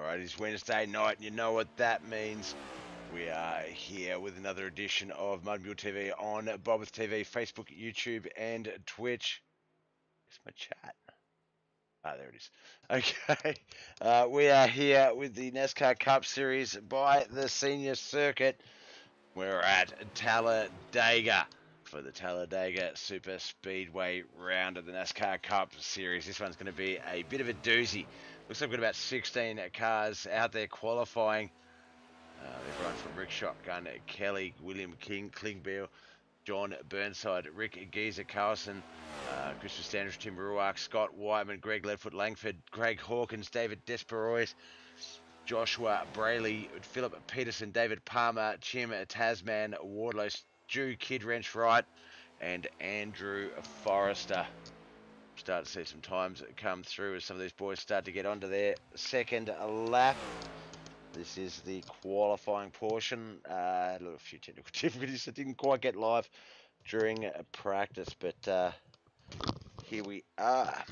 Alright, it's Wednesday night, and you know what that means. We are here with another edition of Mud Mule TV on Bobbeth TV, Facebook, YouTube, and Twitch. It's my chat. Ah, there it is. Okay, we are here with the NASCAR Cup Series by the Senior Circuit. We're at Talladega for the Talladega Super Speedway round of the NASCAR Cup Series. This one's going to be a bit of a doozy. Looks like we've got about 16 cars out there qualifying. Everyone from Rick Shotgun, Kelly, William King, Klingbeil, John Burnside, Rick Geezer Carlson, Christopher Standish, Tim Ruark, Scott Whiteman, Greg Leadfoot Langford, Greg Hawkins, David Desperois, Joshua Brayley, Philip Peterson, David Palmer, Chim Tasman, Wardlow, Stu Kid Wrench Wright, and Andrew Forrester. Start to see some times come through as some of these boys start to get onto their second lap. This is the qualifying portion. A few technical difficulties that didn't quite get live during practice, but here we are.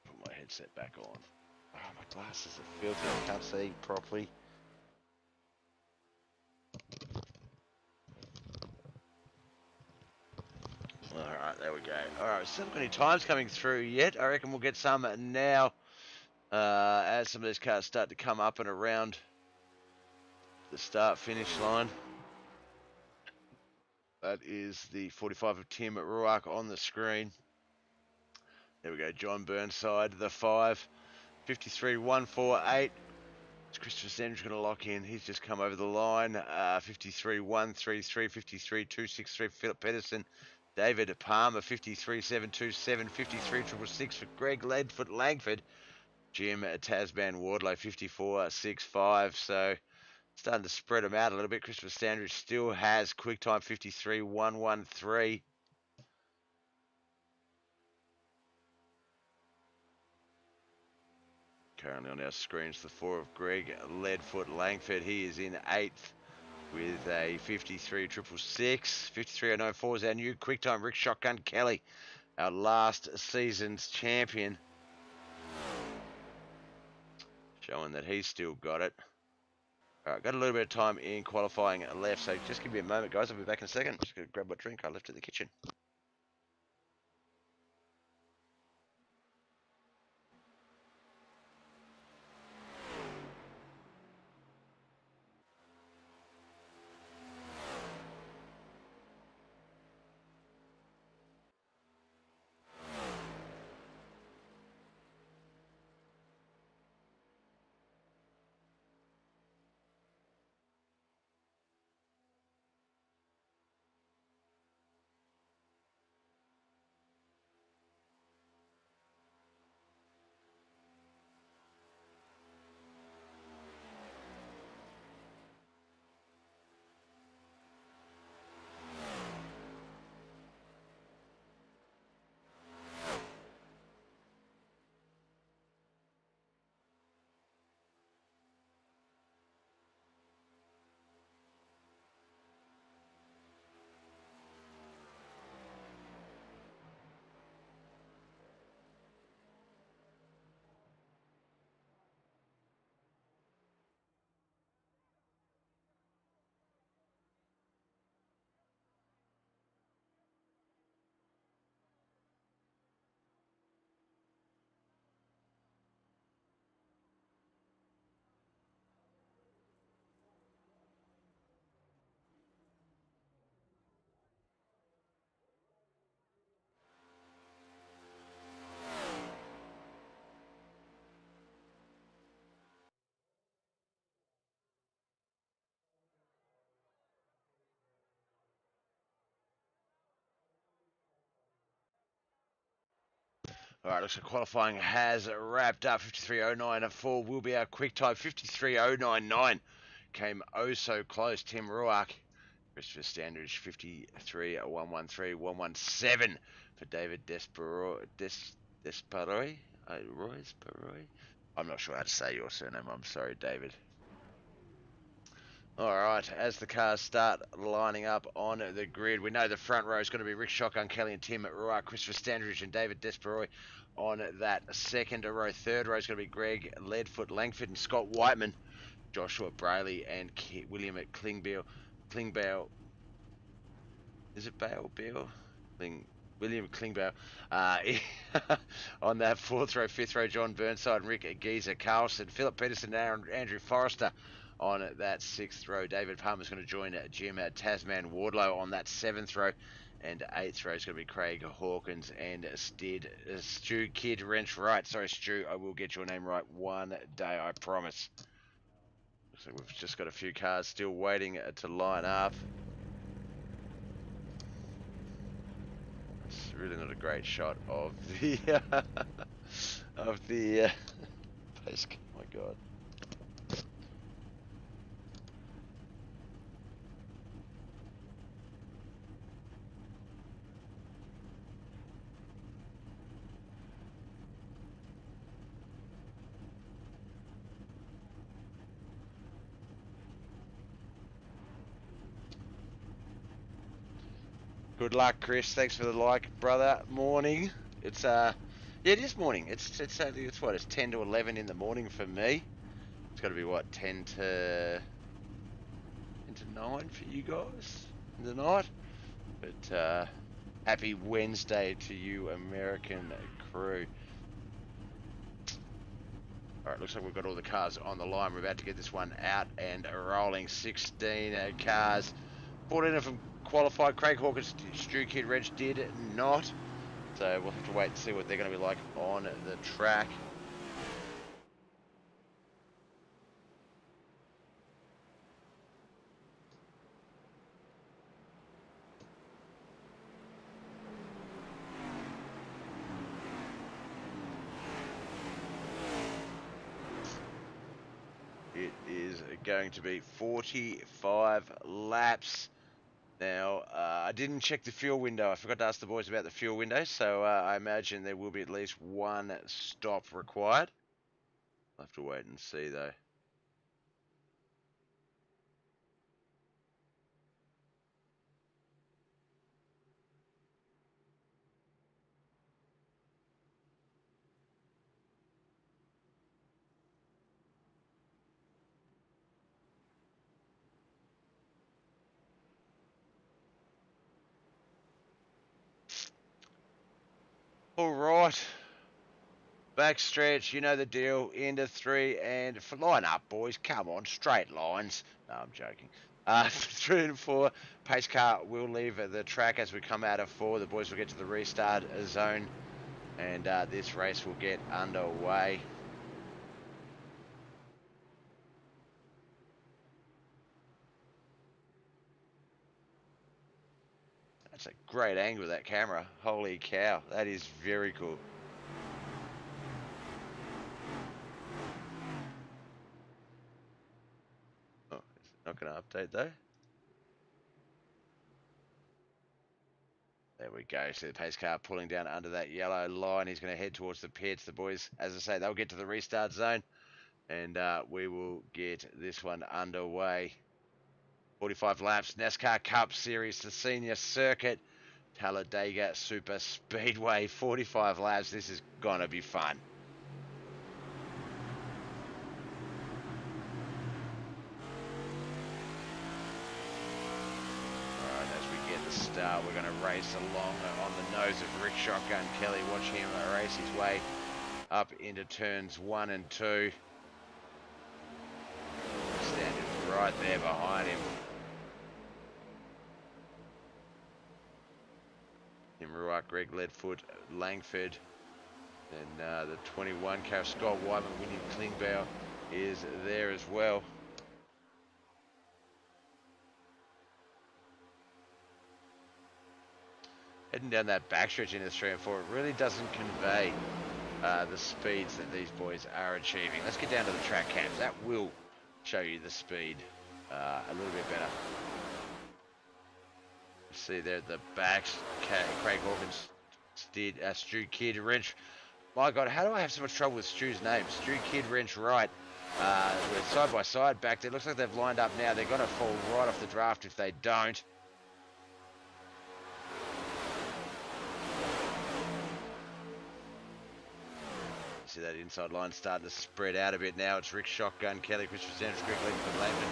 Put my headset back on. Oh, my glasses are filthy. I can't see properly. Alright, there we go. Alright, still not got any times coming through yet. I reckon we'll get some now as some of these cars start to come up and around the start-finish line. That is the 45 of Tim Ruark on the screen. There we go, John Burnside, the 5. 53-148. Christopher Sanders going to lock in. He's just come over the line. 53-133, 53-263 Philip Peterson. David Palmer, 53-727, 53-666 for Greg Leadfoot Langford. Jim Tasman Wardlow, 54-65. So starting to spread them out a little bit. Christopher Sanders still has quick time, 53-113. Currently on our screens, the 4 of Greg Leadfoot Langford. He is in 8th with a 53-666. 53-094 is our new quick time. Rick Shotgun Kelly, our last season's champion, showing that he's still got it. All right, got a little bit of time in qualifying left, so just give me a moment, guys. I'll be back in a second. Just going to grab my drink I left in the kitchen. All right, looks like qualifying has wrapped up. 53.094 will be our quick time. 53.099 came oh so close. Tim Ruark, Christopher Standish, 53.113, 117 for David Desperoy. I'm not sure how to say your surname. I'm sorry, David. All right, as the cars start lining up on the grid, we know the front row is going to be Rick Shotgun Kelly and Tim Ruark, Christopher Standridge and David Desperoy on that second row. Third row is going to be Greg Leadfoot Langford and Scott Whiteman, Joshua Brayley and William Klingbeil. Is it Bale? Beal? William Klingbeil. Uh, on that fourth row, fifth row, John Burnside and Rick Geezer Carlson. Philip Peterson and Andrew Forrester on that sixth row. David Palmer's going to join Jim Tasman Wardlow on that seventh row. And eighth row is going to be Craig Hawkins and Stu Kid Wrench Right. Sorry, Stu, I will get your name right one day, I promise. Looks like we've just got a few cars still waiting to line up. It's really not a great shot of the of the pace. Oh my god. Good luck, Chris. Thanks for the like, brother. Morning. It's yeah, it is morning. It's what? It's 10 to 11 in the morning for me. It's got to be what, 10 to 9 for you guys in the night. But happy Wednesday to you, American crew. All right, looks like we've got all the cars on the line. We're about to get this one out and rolling. 16 cars. 14 of them qualified. Craig Hawkins, Stu Kid Reg did not. So we'll have to wait and see what they're going to be like on the track. It is going to be 45 laps. Now, I didn't check the fuel window. I forgot to ask the boys about the fuel window, so I imagine there will be at least one stop required. I'll have to wait and see, though. All right. Backstretch, you know the deal. Into three and line up, boys. Come on, straight lines. No, I'm joking. 3 and 4, pace car will leave the track as we come out of 4. The boys will get to the restart zone, and this race will get underway. That's a great angle of that camera. Holy cow, that is very cool. Oh, is it not going to update though? There we go. So the pace car pulling down under that yellow line. He's going to head towards the pits. The boys, as I say, they'll get to the restart zone, and we will get this one underway. 45 laps, NASCAR Cup Series, the senior circuit, Talladega Super Speedway. 45 laps. This is going to be fun. We're going to race along on the nose of Rick Shotgun Kelly. Watch him race his way up into turns 1 and 2. Standing right there behind him. Tim Ruark, Greg Leadfoot, Langford, and the 21 car Scott Whiteman, William Klingbeil is there as well. Heading down that backstretch into 3 and 4, it really doesn't convey the speeds that these boys are achieving. Let's get down to the track cams. That will show you the speed a little bit better. See there at the back, Craig Hawkins, Stu Kid Wrench. My God, how do I have so much trouble with Stu's name? Stu Kid Wrench Right We're side by side back there. Looks like they've lined up now. They're going to fall right off the draft if they don't. See that inside line starting to spread out a bit now. It's Rick Shotgun, Kelly, Christopher Sanders, Greg Lincoln, Langford,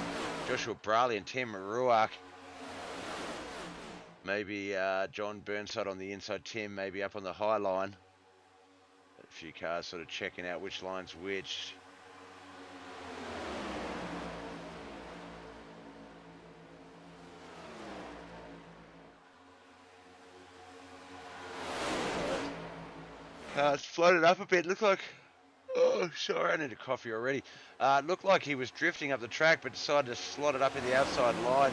Joshua Brawley, and Tim Ruark. Maybe John Burnside on the inside, Tim maybe up on the high line. A few cars sort of checking out which line's which. It's floated up a bit. Looked like... Oh, sorry, I need a coffee already. Looked like he was drifting up the track, but decided to slot it up in the outside line.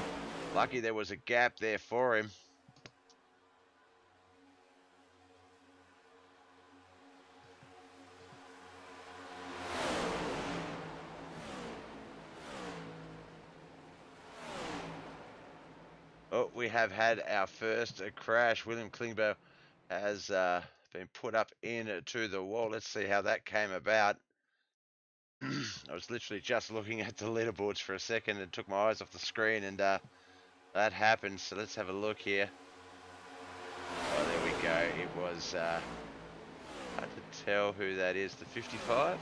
Lucky there was a gap there for him. Oh, we have had our first crash. William Klingbeil has been put up into the wall. Let's see how that came about. I was literally just looking at the leaderboards for a second and took my eyes off the screen, and that happened. So let's have a look here. Oh, there we go. It was hard to tell who that is. The 55?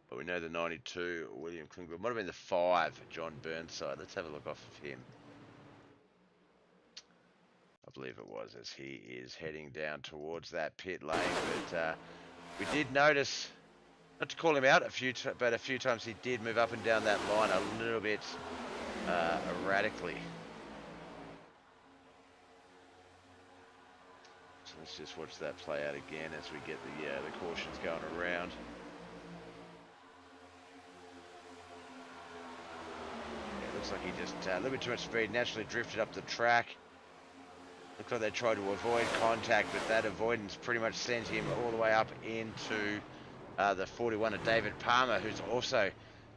But we know the 92, William Klingbeil. Might have been the 5, John Burnside. Let's have a look off of him. I believe it was, as he is heading down towards that pit lane. But we did notice, not to call him out but a few times he did move up and down that line a little bit erratically. So let's just watch that play out again as we get the cautions going around. Yeah, looks like he just a little bit too much speed, naturally drifted up the track. Looks like they tried to avoid contact, but that avoidance pretty much sent him all the way up into the 41 of David Palmer, who's also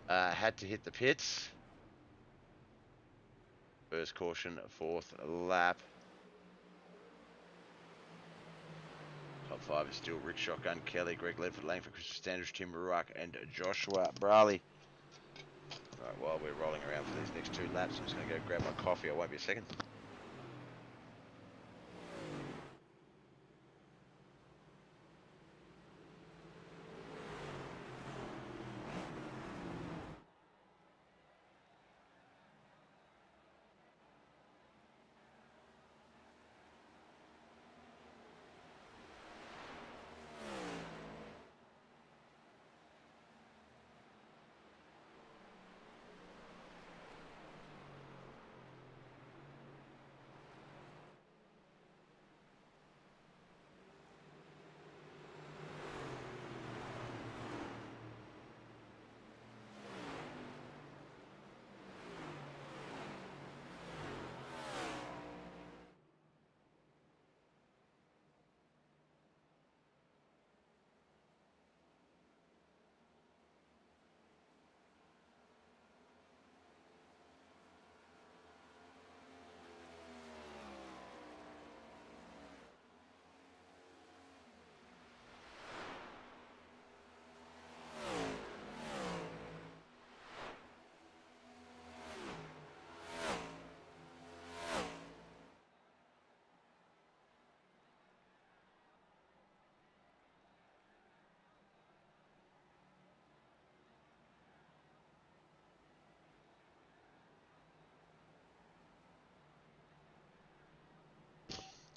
had to hit the pits. First caution, fourth lap. Top 5 is still Rick Shotgun, Kelly, Greg Ledford, Langford, Christopher Standish, Tim Ruark, and Joshua Brawley. Right, while we're rolling around for these next 2 laps, I'm just going to go grab my coffee. I won't be a second.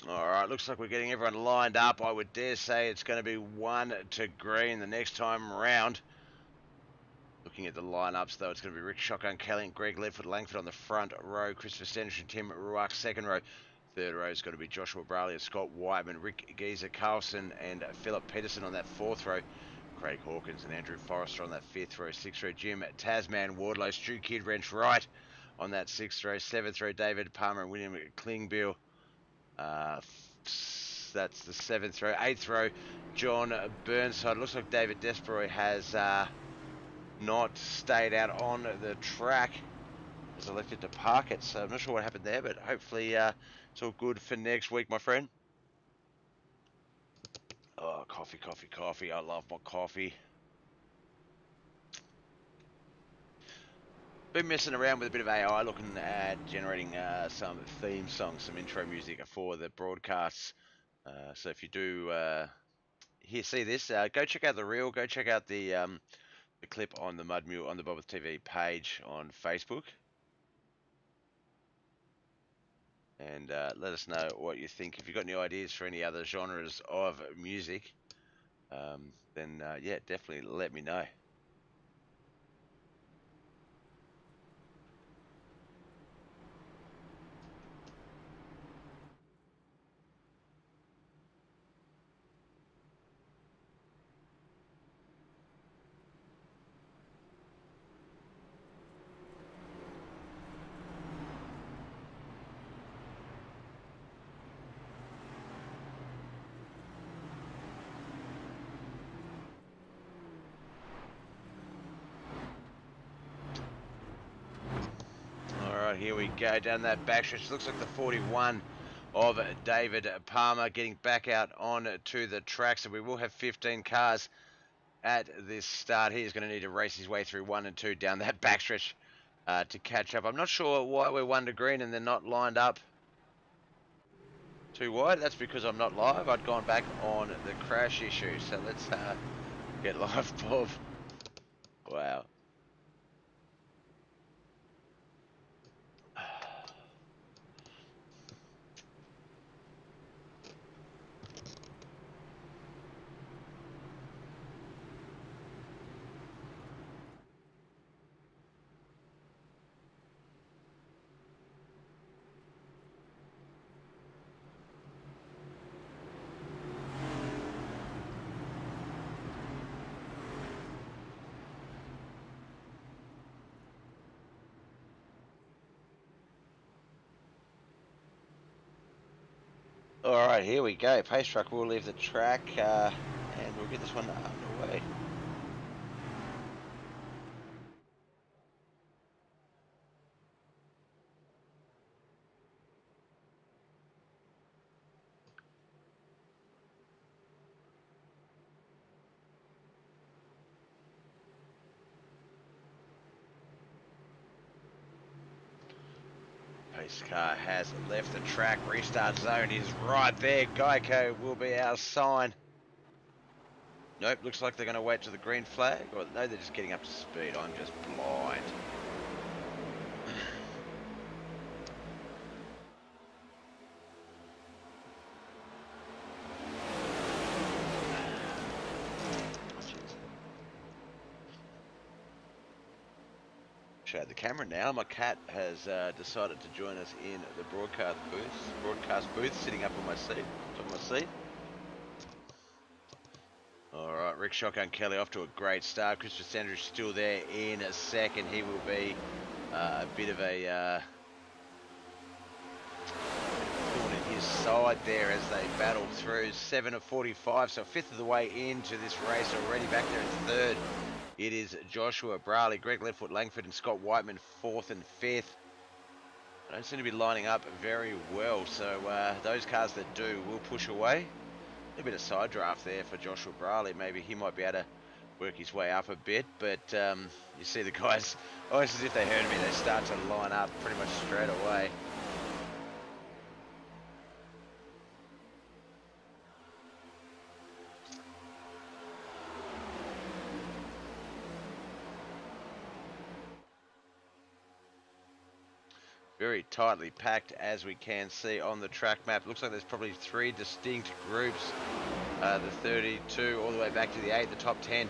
Alright, looks like we're getting everyone lined up. I would dare say it's going to be 1 to green the next time around. Looking at the lineups, though, it's going to be Rick Shotgun, Kelly, and Greg Ledford, Langford on the front row, Christopher Standish and Tim Ruark second row. Third row is going to be Joshua Brawley and Scott Whiteman, Rick Geezer Carlson and Philip Peterson on that fourth row. Craig Hawkins and Andrew Forrester on that fifth row. Sixth row, Jim Tasman Wardlow, Stu Kid Wrench Wright on that sixth row. Seventh row, David Palmer and William Klingbeil. That's the seventh row. Eighth row, John Burnside. Looks like David Desperoy has not stayed out on the track. Has elected to park it, so I'm not sure what happened there, but hopefully It's all good for next week, my friend. Oh, coffee, coffee, coffee. I love my coffee. Been messing around with a bit of AI, looking at generating some theme songs, some intro music for the broadcasts. So if you do see this, go check out the reel. Go check out the clip on the Mud Mule on the Bobbles TV page on Facebook, and let us know what you think. If you've got any ideas for any other genres of music, then yeah, definitely let me know. Alright, here we go down that backstretch. Looks like the 41 of David Palmer getting back out onto the track. So we will have 15 cars at this start. He's going to need to race his way through 1 and 2 down that backstretch to catch up. I'm not sure why we're 1 to green and they're not lined up too wide. That's because I'm not live. I'd gone back on the crash issue. So let's get live, Bob. Wow. Alright, here we go. Pace truck will leave the track and we'll get this one underway. Pace car has left the track. Restart zone is right there. Geico will be our sign. Nope, looks like they're going to wait to the green flag. Or no, they're just getting up to speed. I'm just blind. Show the camera now. My cat has decided to join us in the broadcast booth, sitting up on my seat, top of my seat. All right, Rick Shotgun Kelly off to a great start. Christopher Sanders still there in a second. He will be a bit of a thorn in his side there as they battle through. 7 of 45, so a fifth of the way into this race already. Back there in third, it is Joshua Braley, Greg Leftfoot Langford, and Scott Whiteman fourth and fifth. They don't seem to be lining up very well, so those cars that do will push away. A bit of side draft there for Joshua Braley. Maybe he might be able to work his way up a bit, but you see the guys, almost as if they heard me, they start to line up pretty much straight away. Very tightly packed, as we can see on the track map. Looks like there's probably 3 distinct groups. The 32 all the way back to the 8, the top 10.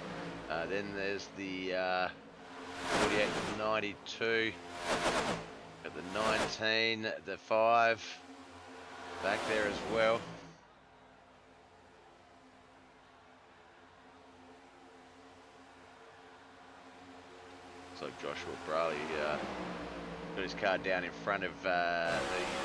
Then there's the 48, the 92, got the 19, the 5 back there as well. Looks like Joshua Braley got his car down in front of the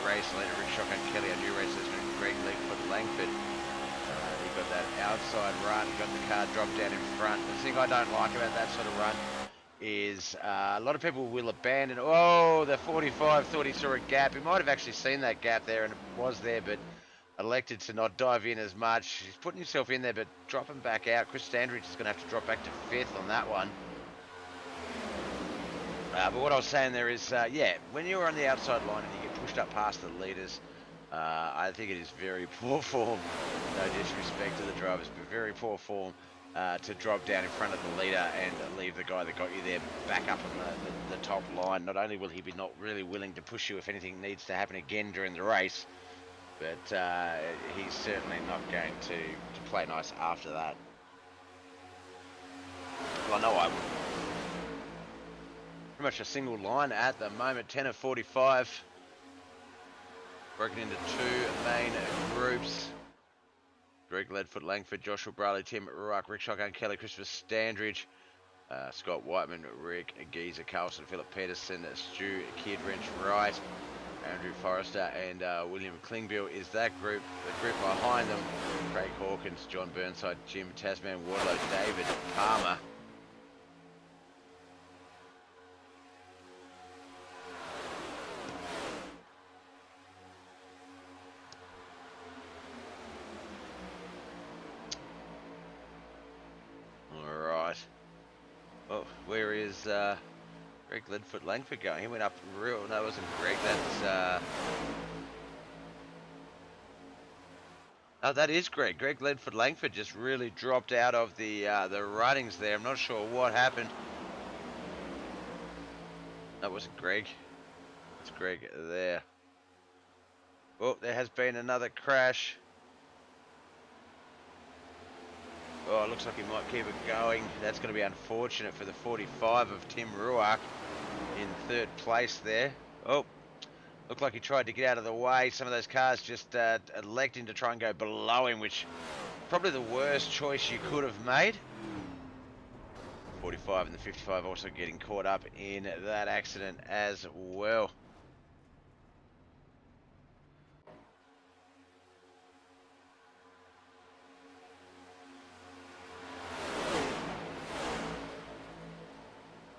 race leader, Rick Shotgun Kelly, our new race leader, Greg Leftfoot Langford. He got that outside run, got the car dropped down in front. The thing I don't like about that sort of run is a lot of people will abandon. Oh, the 45 thought he saw a gap. He might have actually seen that gap there, and it was there, but elected to not dive in as much. He's putting himself in there, but dropping back out. Chris Standridge is going to have to drop back to 5th on that one. But what I was saying there is, yeah, when you're on the outside line and you get pushed up past the leaders, I think it is very poor form. No disrespect to the drivers, but very poor form to drop down in front of the leader and leave the guy that got you there back up on the top line. Not only will he be not really willing to push you if anything needs to happen again during the race, but he's certainly not going to play nice after that. Well, I know I would. Pretty much a single line at the moment, 10 of 45. Broken into 2 main groups. Greg Ledfoot, Langford, Joshua Bradley, Tim Ruark, Rick Shotgun, Kelly, Christopher Standridge, Scott Whiteman, Rick Geezer, Carlson, Philip Peterson, Stu Kidwrench, Wright, Andrew Forrester, and William Klingbill is that group. The group behind them, Craig Hawkins, John Burnside, Jim Tasman, Wardlow, David Palmer. Alright. Oh, where is Greg Ledfoot Langford going? He went up real. No, it wasn't Greg. That's oh, that is Greg. Greg Ledfoot Langford just really dropped out of the runnings there. I'm not sure what happened. That wasn't Greg. It's Greg there. Oh, there has been another crash. Oh, it looks like he might keep it going. That's going to be unfortunate for the 45 of Tim Ruark in 3rd place there. Oh, looked like he tried to get out of the way. Some of those cars just electing to try and go below him, which probably the worst choice you could have made. 45 and the 55 also getting caught up in that accident as well.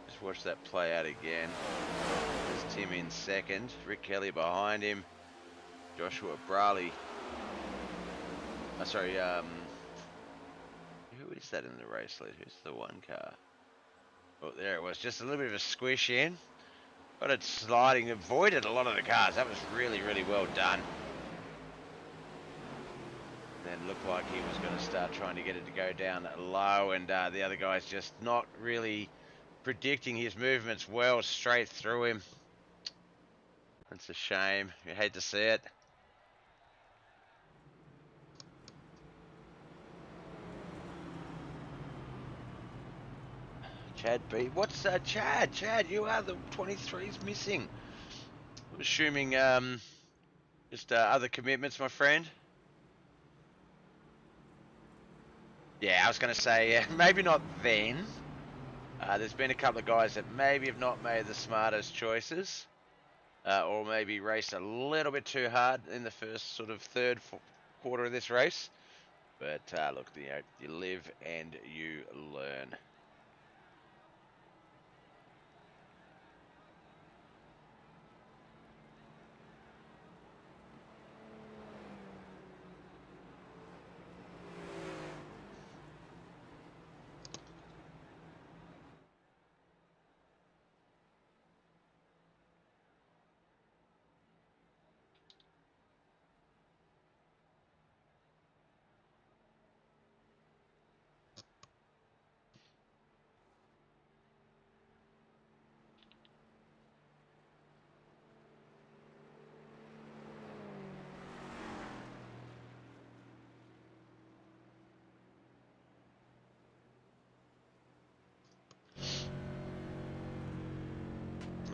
Just watch that play out again. There's Tim in 2nd, Rick Kelly behind him, Joshua Bradley. Sorry, who is that in the race lead? Who's the one car? Oh, there it was. Just a little bit of a squish in. Got it sliding, avoided a lot of the cars. That was really, really well done. Then looked like he was going to start trying to get it to go down low, and the other guy's just not really predicting his movements well, straight through him. That's a shame. You hate to see it. Chad B. What's Chad? Chad, you are the 23's missing. I'm assuming just other commitments, my friend. Yeah, I was going to say, maybe not then. There's been a couple of guys that maybe have not made the smartest choices. Or maybe raced a little bit too hard in the first sort of third quarter of this race. But look, you live and you learn.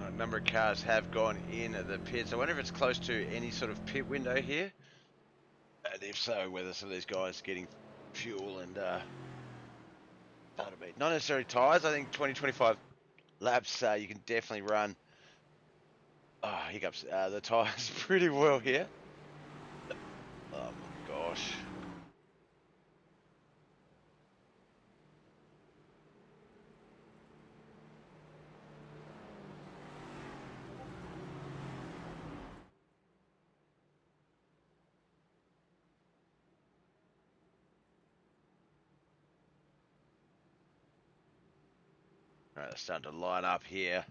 A number of cars have gone in the pits. I wonder if it's close to any sort of pit window here. And if so, whether some of these guys are getting fuel and not necessarily tyres. I think 20-25 laps, you can definitely run hiccups, the tyres pretty well here. Oh my gosh. All right, they're starting to line up here.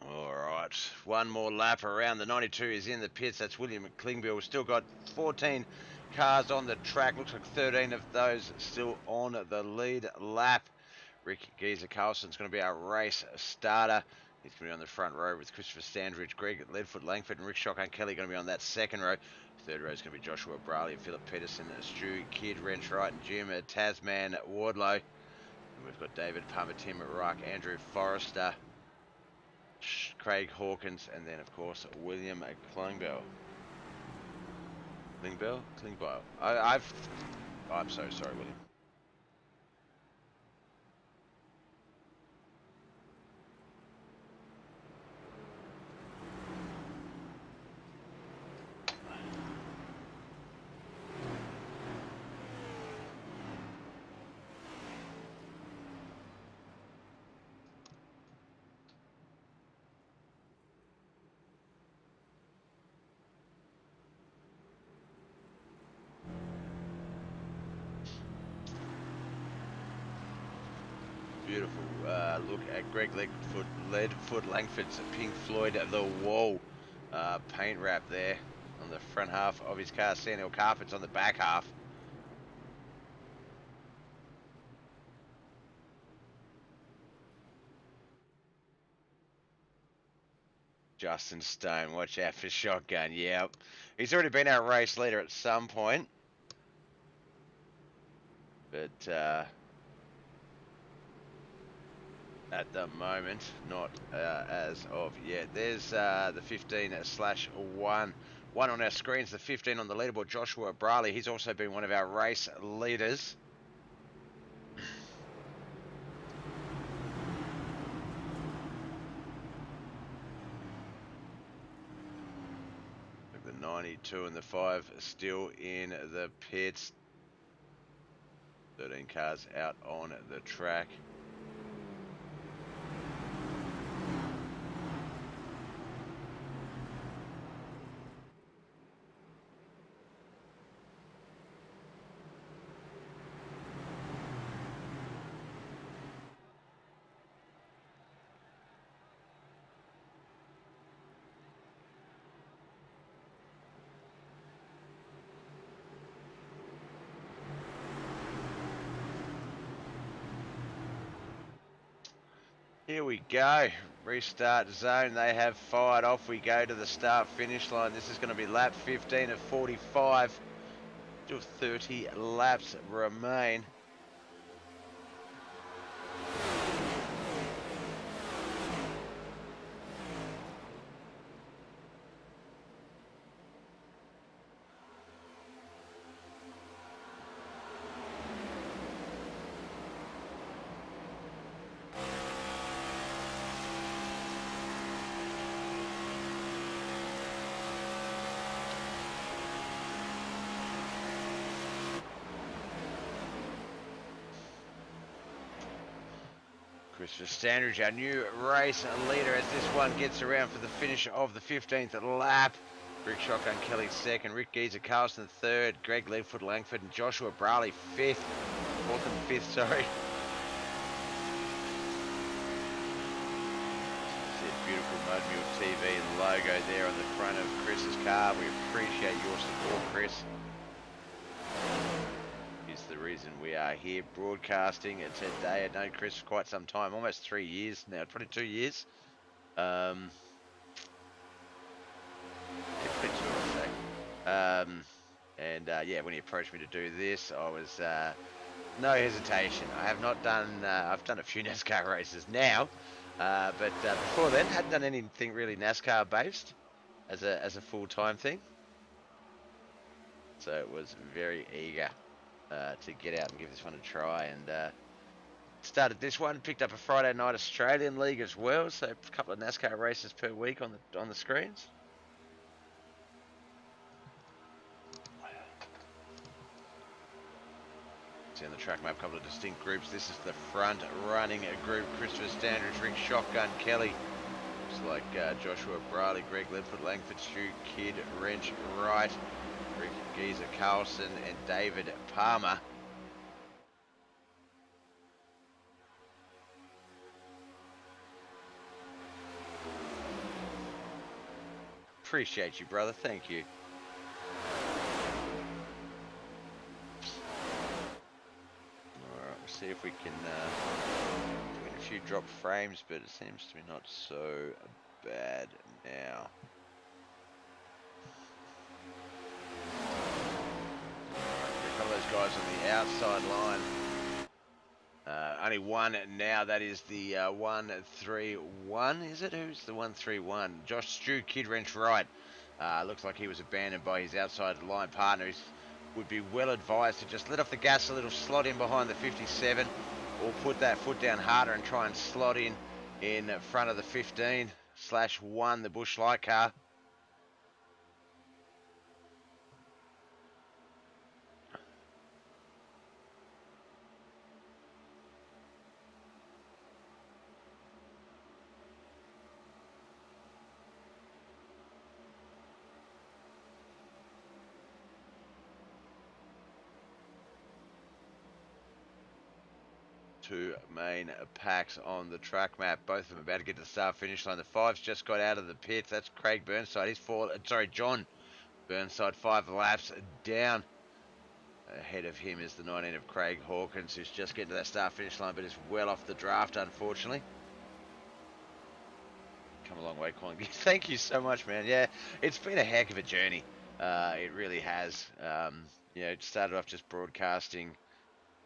All right, one more lap around. The 92 is in the pits. That's William Klingbeil. We've still got 14 cars on the track. Looks like 13 of those still on the lead lap. Rick Geezer Carlson's going to be our race starter. He's going to be on the front row with Christopher Standridge, Greg Leadfoot Langford, and Rick Shotgun Kelly going to be on that second row. Third row is going to be Joshua Braley, Philip Peterson, Stu Kidd, Renchwright, and Jim Tasman Wardlow. And we've got David Palmer, Tim Rock, Andrew Forrester, Craig Hawkins, and then, of course, William Klingbeil. Klingbeil? I'm so sorry, William. Beautiful look at Greg Leadfoot Langford's Pink Floyd The Wall paint wrap there on the front half of his car. Sandhill carpets on the back half. Justin Stone, watch out for Shotgun. Yep. He's already been our race leader at some point. But at the moment, not as of yet. There's the 15/1. One on our screens, the 15 on the leaderboard, Joshua Braley. He's also been one of our race leaders. The 92 and the 5 still in the pits. 13 cars out on the track. Here we go. Restart zone. They have fired. Off we go to the start finish line. This is going to be lap 15 of 45. Still 30 laps remain. Christopher Standridge, our new race leader, as this one gets around for the finish of the 15th lap. Rick Shotgun Kelly second, Rick Geezer Carlson third, Greg Leadfoot Langford and Joshua Braley fourth and fifth, sorry. Beautiful Mud Mule TV logo there on the front of Chris's car. We appreciate your support, Chris. Is the reason we are here broadcasting today. I've known Chris for quite some time, almost 3 years now, 22 years. Yeah, 22, I'd say. Yeah, when he approached me to do this, I was no hesitation. I have not done. I've done a few NASCAR races now. But before then, hadn't done anything really NASCAR based as a full-time thing. So it was very eager to get out and give this one a try. And Started this one, picked up a Friday night Australian League as well, so a couple of NASCAR races per week on the screens. See on the track map, a couple of distinct groups. This is the front running group. Christopher Standridge, Rick Shotgun Kelly. Looks like Joshua Briley, Greg Ledford, Langford, Stu Kidd, Wrench Wright, Rick Geezer Carlson, and David Palmer. Appreciate you, brother. Thank you. Alright, we'll see if we can win a few drop frames, but it seems to be not so bad now. A couple of those guys on the outside line. Only one now, that is the 131, is it? Who's the 131? Josh Stu, Kid Wrench Wright. Looks like he was abandoned by his outside line partner. He would be well advised to just let off the gas a little, slot in behind the 57, or put that foot down harder and try and slot in front of the 15/1, the Busch Light car. Two main packs on the track map. Both of them about to get to the start finish line. The 5's just got out of the pits. That's Craig Burnside. John Burnside, 5 laps down. Ahead of him is the 19 of Craig Hawkins, who's just getting to that start finish line, but is well off the draft, unfortunately. Come a long way, Colin. Thank you so much, man. Yeah, it's been a heck of a journey. It really has. It started off just broadcasting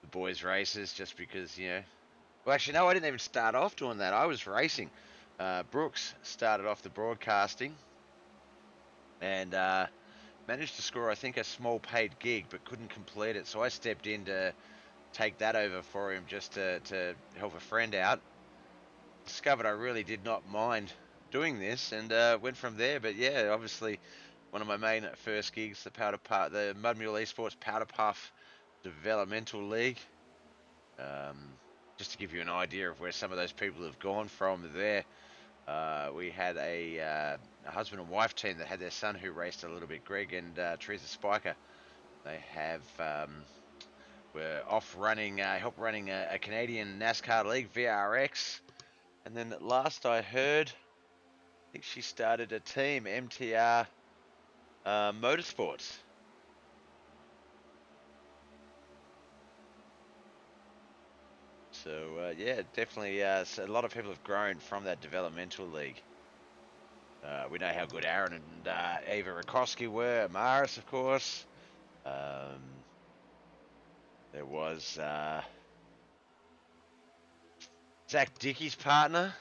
the boys' races just because, well, actually, no, I didn't even start off doing that. I was racing. Brooks started off the broadcasting and managed to score, I think, a small paid gig, but couldn't complete it. So I stepped in to take that over for him just to help a friend out. Discovered I really did not mind doing this and went from there. But yeah, obviously, one of my main first gigs, the Mud Mule Esports Powder Puff Developmental League. Just to give you an idea of where some of those people have gone from there. We had a husband and wife team that had their son who raced a little bit, Greg and Teresa Spiker. They were off running, help running a Canadian NASCAR league, VRX. And then last I heard, I think she started a team, MTR Motorsports. So, yeah, definitely so a lot of people have grown from that developmental league. We know how good Aaron and Ava Rakoski were. Maris, of course. There was Zach Dickey's partner,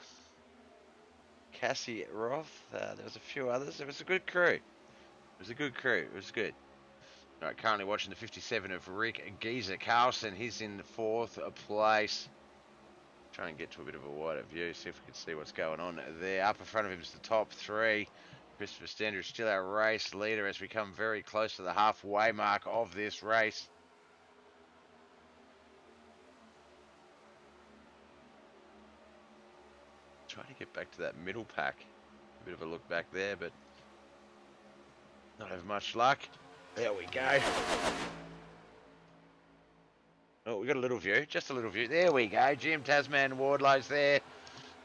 Cassie Roth. There was a few others. It was a good crew. It was good. All right, currently watching the 57 of Rick Geezer Carlson. He's in 4th place. Try and get to a bit of a wider view, see if we can see what's going on there. Up in front of him is the top 3. Christopher Standridge still our race leader as we come very close to the halfway mark of this race. Trying to get back to that middle pack. A bit of a look back there, but not have much luck. There we go. Oh, we got a little view, just a little view. There we go. Jim Tasman Wardlow's there.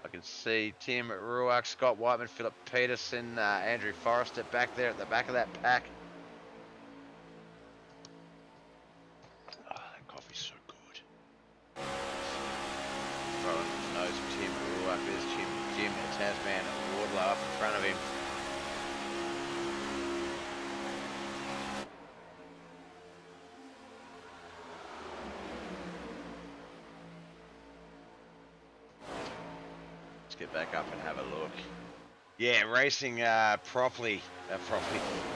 I can see Tim Ruark, Scott Whiteman, Philip Peterson, Andrew Forrester back there at the back of that pack. Oh, that coffee's so good. Right on the nose of Tim Ruark. There's Jim Tasman Wardlow up in front of him. Get back up and have a look. Yeah, racing properly,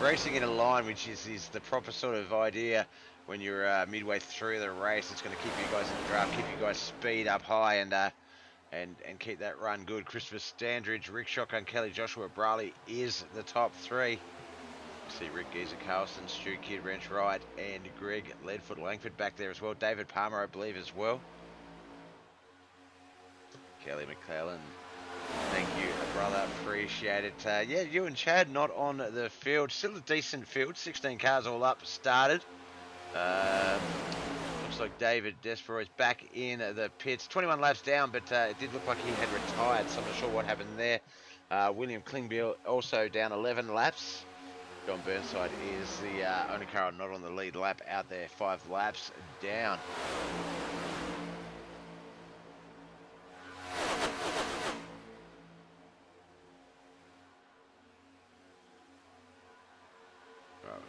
racing in a line, which is the proper sort of idea when you're midway through the race. It's going to keep you guys in the draft, keep you guys speed up high, and keep that run good. Christopher Standridge, Rick Shotgun Kelly, Joshua Brawley is the top three. You see Rick Geezer Carlson, Stu Kidd, Wrench Wright, and Greg Leadfoot Langford back there as well. David Palmer, I believe, as well. Kelly McClellan, thank you, brother. Appreciate it. Yeah, you and Chad not on the field. Still a decent field. 16 cars all up. Started. Looks like David Desperoy is back in the pits. 21 laps down, but it did look like he had retired, so I'm not sure what happened there. William Klingbeil also down 11 laps. John Burnside is the only car not on the lead lap out there. 5 laps down.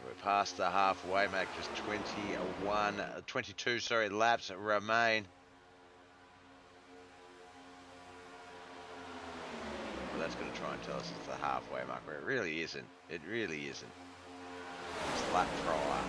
We're past the halfway mark, just 22 laps remain. Well, that's going to try and tell us it's the halfway mark, but it really isn't. It really isn't. It's lap prior.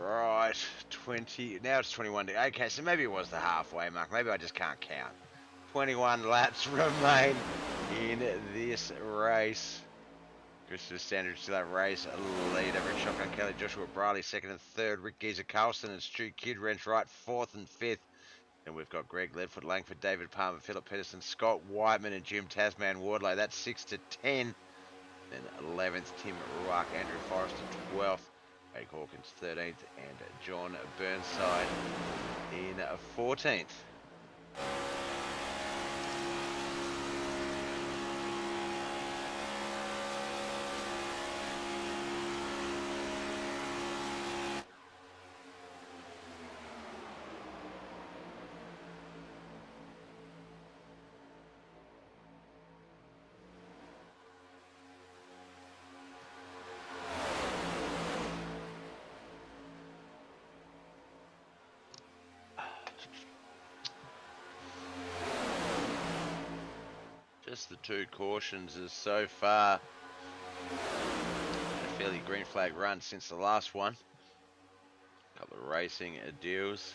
Alright, 20, now it's 21. Okay, so maybe it was the halfway mark. Maybe I just can't count. 21 laps remain in this race. Christopher Standard still that race lead. Rick Shotgun Kelly, Joshua Briley, second and third. Rick Geezer Carlson and Stu Kidd Wrench Wright, fourth and fifth. And we've got Greg Leadfoot, Langford, David Palmer, Philip Peterson, Scott Whiteman, and Jim Tasman Wardlow. That's 6 to 10. Then 11th, Tim Ruark, Andrew Forrester, 12th. Jake Hawkins 13th, and John Burnside in 14th. Just the 2 cautions as so far. A fairly green flag run since the last one. A couple of racing deals.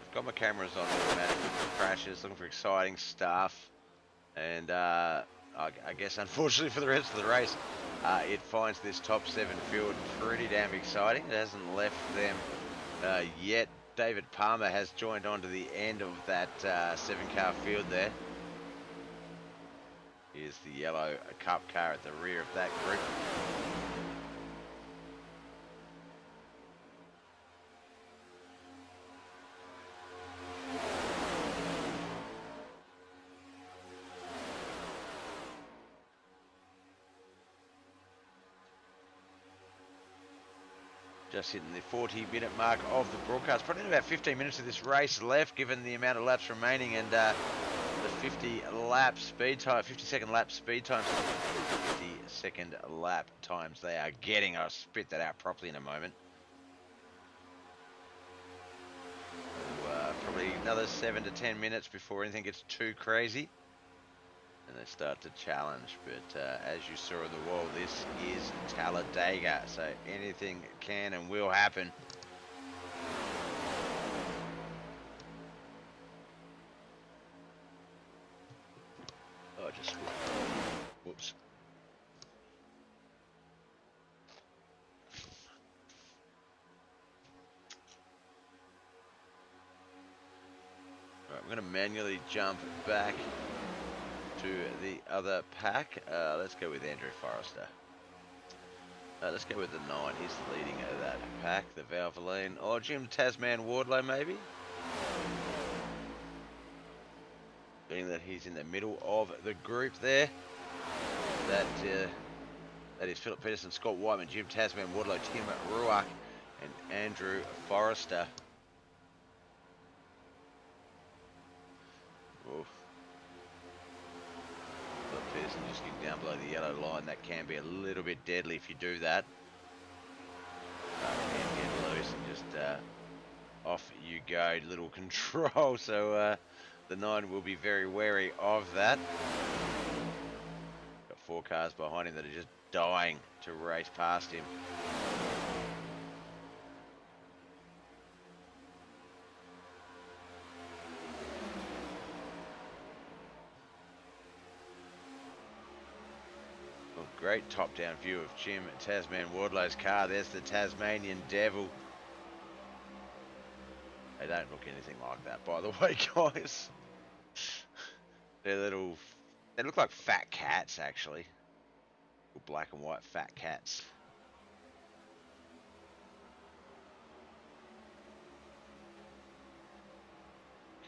I've got my cameras on automatic with crashes, looking for exciting stuff. And I guess unfortunately for the rest of the race, it finds this top 7 field pretty damn exciting. It hasn't left them yet. David Palmer has joined onto the end of that 7-car field there. Here's the yellow Cup car at the rear of that group. Just hitting the 40-minute mark of the broadcast. Probably about 15 minutes of this race left, given the amount of laps remaining and the 50-second lap speed times. 50-second lap times they are getting. I'll spit that out properly in a moment. Probably another 7 to 10 minutes before anything gets too crazy. And they start to challenge, but as you saw on the wall, this is Talladega, so anything can and will happen. Oh, just whoops. Right, I'm going to manually jump back to the other pack. Let's go with Andrew Forrester. Let's go with the 9. He's leading that pack. The Valvoline. Or Jim Tasman Wardlow, maybe? Being that he's in the middle of the group there. That is Philip Peterson, Scott Whiteman, Jim Tasman Wardlow, Tim Ruach, and Andrew Forrester. Oof. Philip Peterson just getting down below the yellow line. That can be a little bit deadly if you do that. Can get loose and just off you go. Little control. So the 9 will be very wary of that. Got 4 cars behind him that are just dying to race past him. Well, great top-down view of Jim Tasman Wardlow's car. There's the Tasmanian Devil. They don't look anything like that, by the way, guys. They look like fat cats, actually. Black and white fat cats.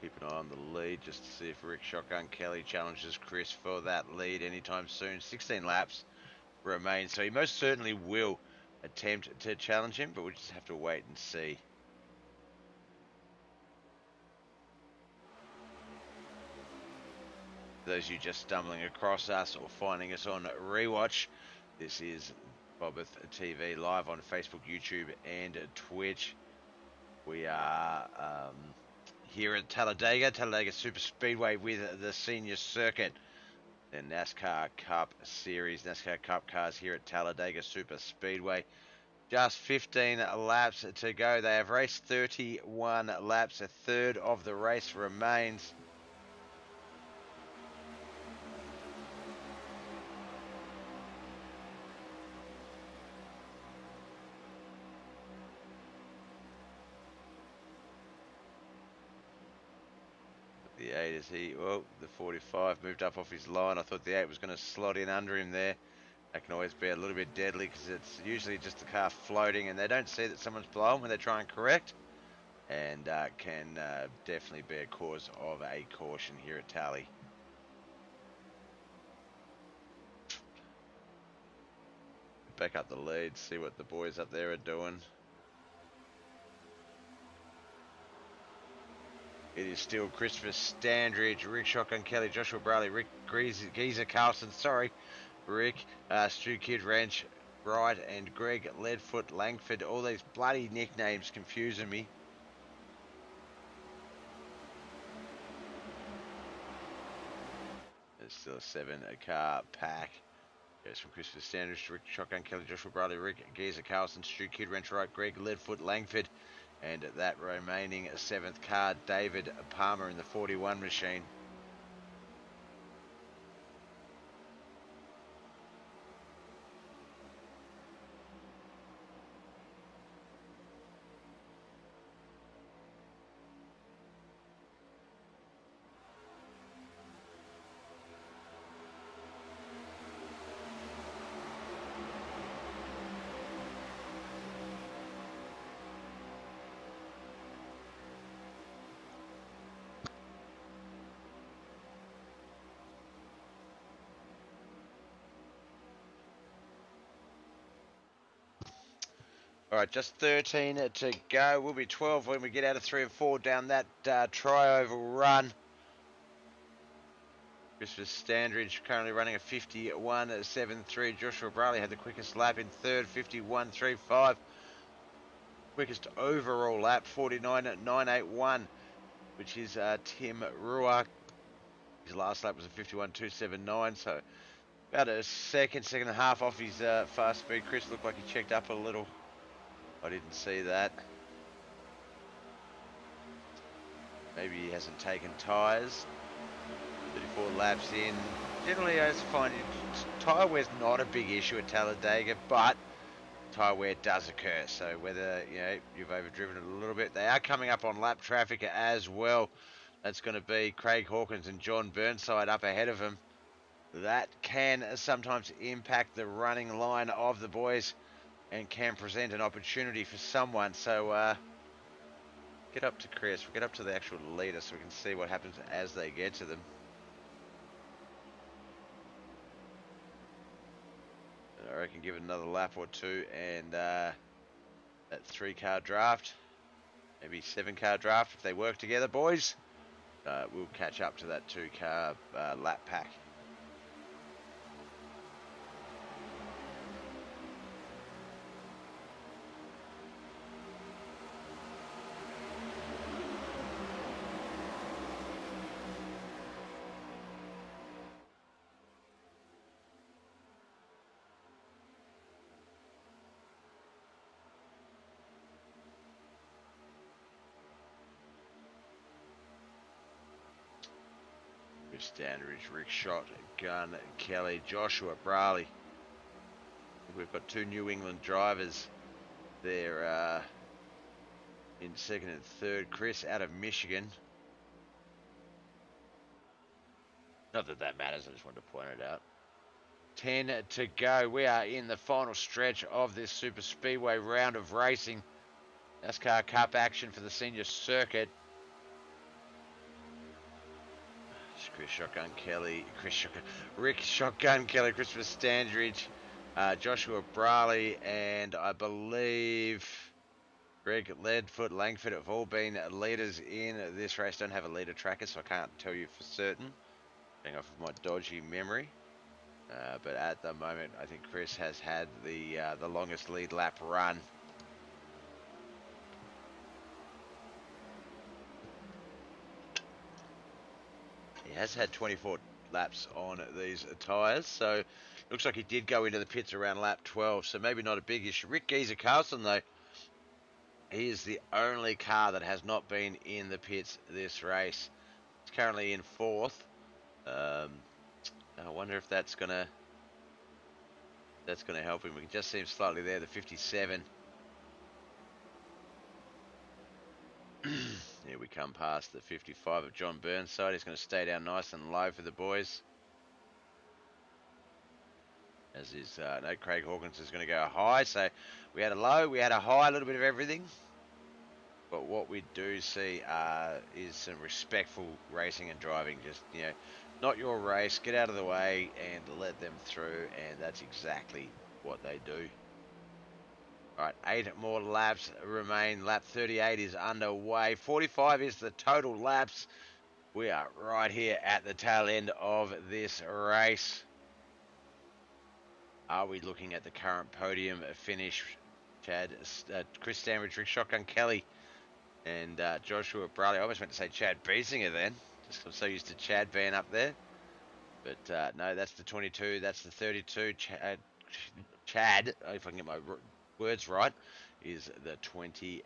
Keep an eye on the lead just to see if Rick Shotgun Kelly challenges Chris for that lead anytime soon. 16 laps remain, so he most certainly will attempt to challenge him, but we'll just have to wait and see. Those of you just stumbling across us or finding us on rewatch, this is Bobbeth TV live on Facebook, YouTube, and Twitch. We are here at Talladega Super Speedway with the senior circuit. The NASCAR Cup Series, NASCAR Cup cars here at Talladega Super Speedway. Just 15 laps to go. They have raced 31 laps. A third of the race remains. The 8 is the 45 moved up off his line. I thought the 8 was going to slot in under him there. That can always be a little bit deadly because it's usually just the car floating and they don't see that someone's below them when they try and correct. And can definitely be a cause of a caution here at Tally. Back up the lead, see what the boys up there are doing. It is still Christopher Standridge, Rick Shotgun Kelly, Joshua Bradley, Rick Geezer Carlson, Rick, Stu Kid Ranch, Wright, and Greg Leadfoot Langford. All these bloody nicknames confusing me. There's still a 7-car pack. Goes from Christopher Standridge to Rick Shotgun Kelly, Joshua Bradley, Rick Geezer Carlson, Stu Kid Ranch, Wright, Greg Leadfoot Langford. And that remaining 7th car, David Palmer in the 41 machine. All right, just 13 to go. We'll be 12 when we get out of 3 and 4 down that tri-oval run. Christopher Standridge currently running a 51.73. Joshua Bradley had the quickest lap in third, 51.35. Quickest overall lap, 49.981, which is Tim Ruach. His last lap was a 51.279, so about a second and a half off his fast speed. Chris looked like he checked up a little. I didn't see that. Maybe he hasn't taken tyres. 34 laps in. Generally, I just find tyre wear's not a big issue at Talladega, but tyre wear does occur. So whether you've overdriven it a little bit, they are coming up on lap traffic as well. That's going to be Craig Hawkins and John Burnside up ahead of him. That can sometimes impact the running line of the boys and can present an opportunity for someone. So get up to Chris. We'll get up to the actual leader so we can see what happens as they get to them. And I reckon give it another lap or two, and that 3-car draft, maybe 7-car draft, if they work together, boys, we'll catch up to that 2-car lap pack. Standridge, Rick Shotgun Kelly, Joshua Brawley. We've got 2 New England drivers there in 2nd and 3rd. Chris out of Michigan. Not that that matters, I just wanted to point it out. 10 to go. We are in the final stretch of this Super Speedway round of racing. NASCAR Cup action for the senior circuit. Chris Shotgun Kelly, Rick Shotgun Kelly, Christopher Standridge, Joshua Brawley, and I believe Greg Leadfoot Langford have all been leaders in this race. Don't have a leader tracker, so I can't tell you for certain, going off of my dodgy memory. But at the moment, I think Chris has had the longest lead lap run. He has had 24 laps on these tyres, so looks like he did go into the pits around lap 12, so maybe not a big issue. Rick Geezer Carlson, though, he is the only car that has not been in the pits this race. It's currently in 4th. I wonder if that's gonna help him. We can just see him slightly there, the 57. Here we come past the 55 of John Burnside. He's going to stay down nice and low for the boys. As is, no, Craig Hawkins is going to go high. So we had a low, we had a high, a little bit of everything. But what we do see is some respectful racing and driving. Just, not your race, get out of the way and let them through. And that's exactly what they do. All right, 8 more laps remain. Lap 38 is underway. 45 is the total laps. We are right here at the tail end of this race. Are we looking at the current podium finish? Chris Standridge, Rick Shotgun Kelly, and Joshua Brawley. I almost meant to say Chad Biesinger then. Just I'm so used to Chad being up there. But no, that's the 22. That's the 32. Chad, if I can get my words right, is the 23.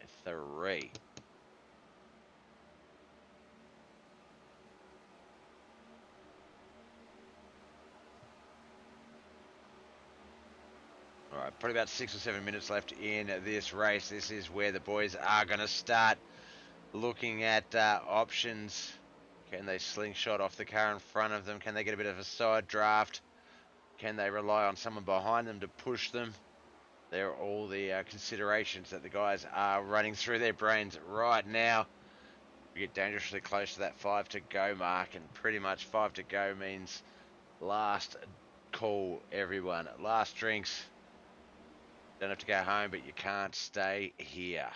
All right, probably about 6 or 7 minutes left in this race. This is where the boys are going to start looking at options. Can they slingshot off the car in front of them? Can they get a bit of a side draft? Can they rely on someone behind them to push them? They're all the considerations that the guys are running through their brains right now. We get dangerously close to that 5 to go mark, and pretty much 5 to go means last call, everyone. Last drinks. Don't have to go home, but you can't stay here.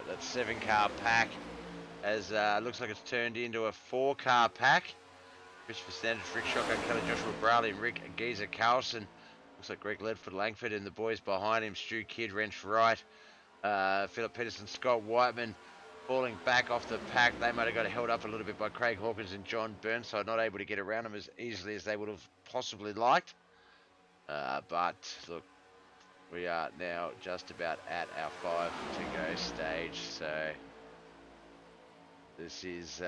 That 7-car pack as looks like it's turned into a 4-car pack. Christopher Standridge, Rick Shotgun Kelly, Joshua Brawley, and Rick Geezer Carlson. Looks like Greg Leadfoot Langford and the boys behind him. Stu Kidd, Wrench Wright, Philip Peterson, Scott Whiteman, falling back off the pack. They might have got held up a little bit by Craig Hawkins and John Burnside, not able to get around them as easily as they would have possibly liked. But look, we are now just about at our 5 to go stage. So this is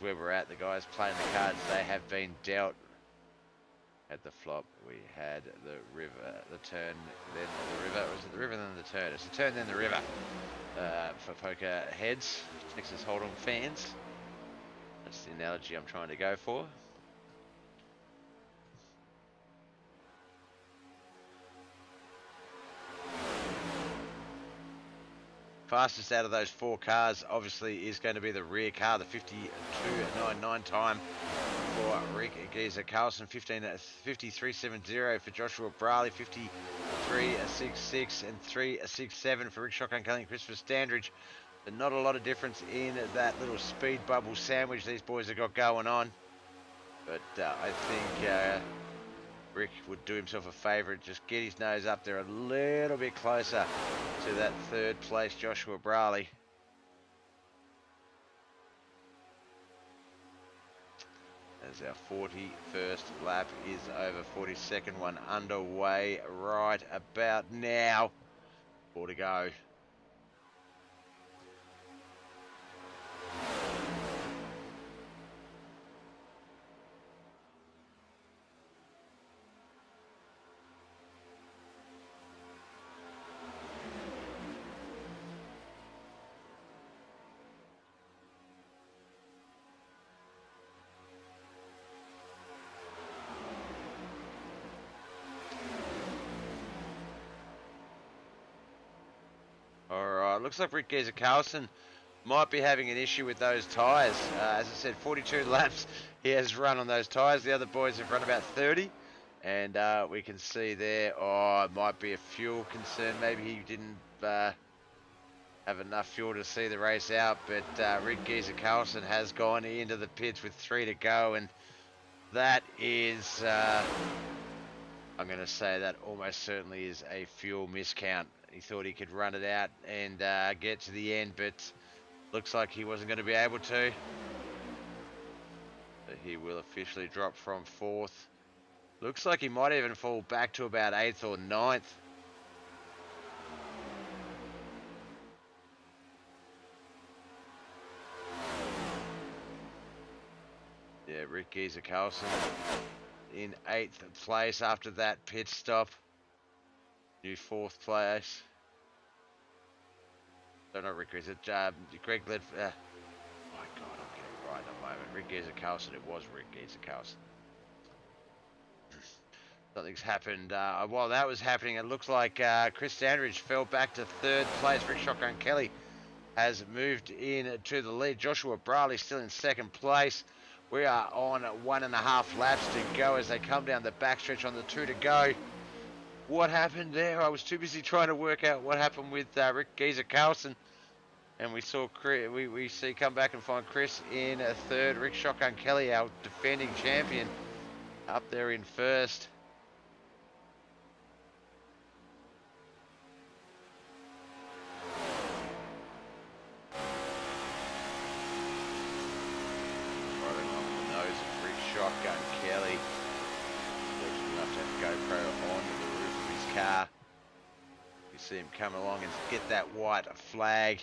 where we're at. The guys playing the cards they have been dealt. At the flop, we had the river, the turn, then the river. Was it the river, then the turn? It's the turn, then the river. For poker heads, Texas Hold'em fans. That's the analogy I'm trying to go for. Fastest out of those 4 cars, obviously, is going to be the rear car, the 52.99 time for Rick Geezer Carlson, 53.70 for Joshua Brawley, 53.66 and 3.67 for Rick Shotgun Kelly and Christopher Standridge. But not a lot of difference in that little speed bubble sandwich these boys have got going on. But I think Rick would do himself a favour, just get his nose up there a little bit closer to that 3rd place Joshua Brawley. As our 41st lap is over, 42nd one underway right about now. 4 to go. Looks like Rick Geezer Carlson might be having an issue with those tyres. As I said, 42 laps he has run on those tyres. The other boys have run about 30. And we can see there, it might be a fuel concern. Maybe he didn't have enough fuel to see the race out. But Rick Geezer Carlson has gone into the pits with 3 to go. And that is, I'm going to say that almost certainly is a fuel miscount. He thought he could run it out and get to the end, but looks like he wasn't going to be able to. But he will officially drop from 4th. Looks like he might even fall back to about 8th or 9th. Yeah, Rick Geezer Carlson in 8th place after that pit stop. New 4th place. Don't know Rick Geezer. Greg led. Oh my God, I'm getting it right at the moment. Rick Geezer Carlson. It was Rick Geezer Carlson. Something's happened. While that was happening, it looks like Chris Standridge fell back to 3rd place. Rick Shotgun Kelly has moved in to the lead. Joshua Brawley still in 2nd place. We are on 1.5 laps to go as they come down the backstretch on the 2 to go. What happened there? I was too busy trying to work out what happened with Rick Geezer Carlson. And we saw Chris, we see come back and find Chris in 3rd. Rick Shotgun Kelly, our defending champion, up there in 1st. Right along the nose of Rick Shotgun Kelly. Fortunate enough to have GoPro on the roof of his car. You see him come along and get that white flag.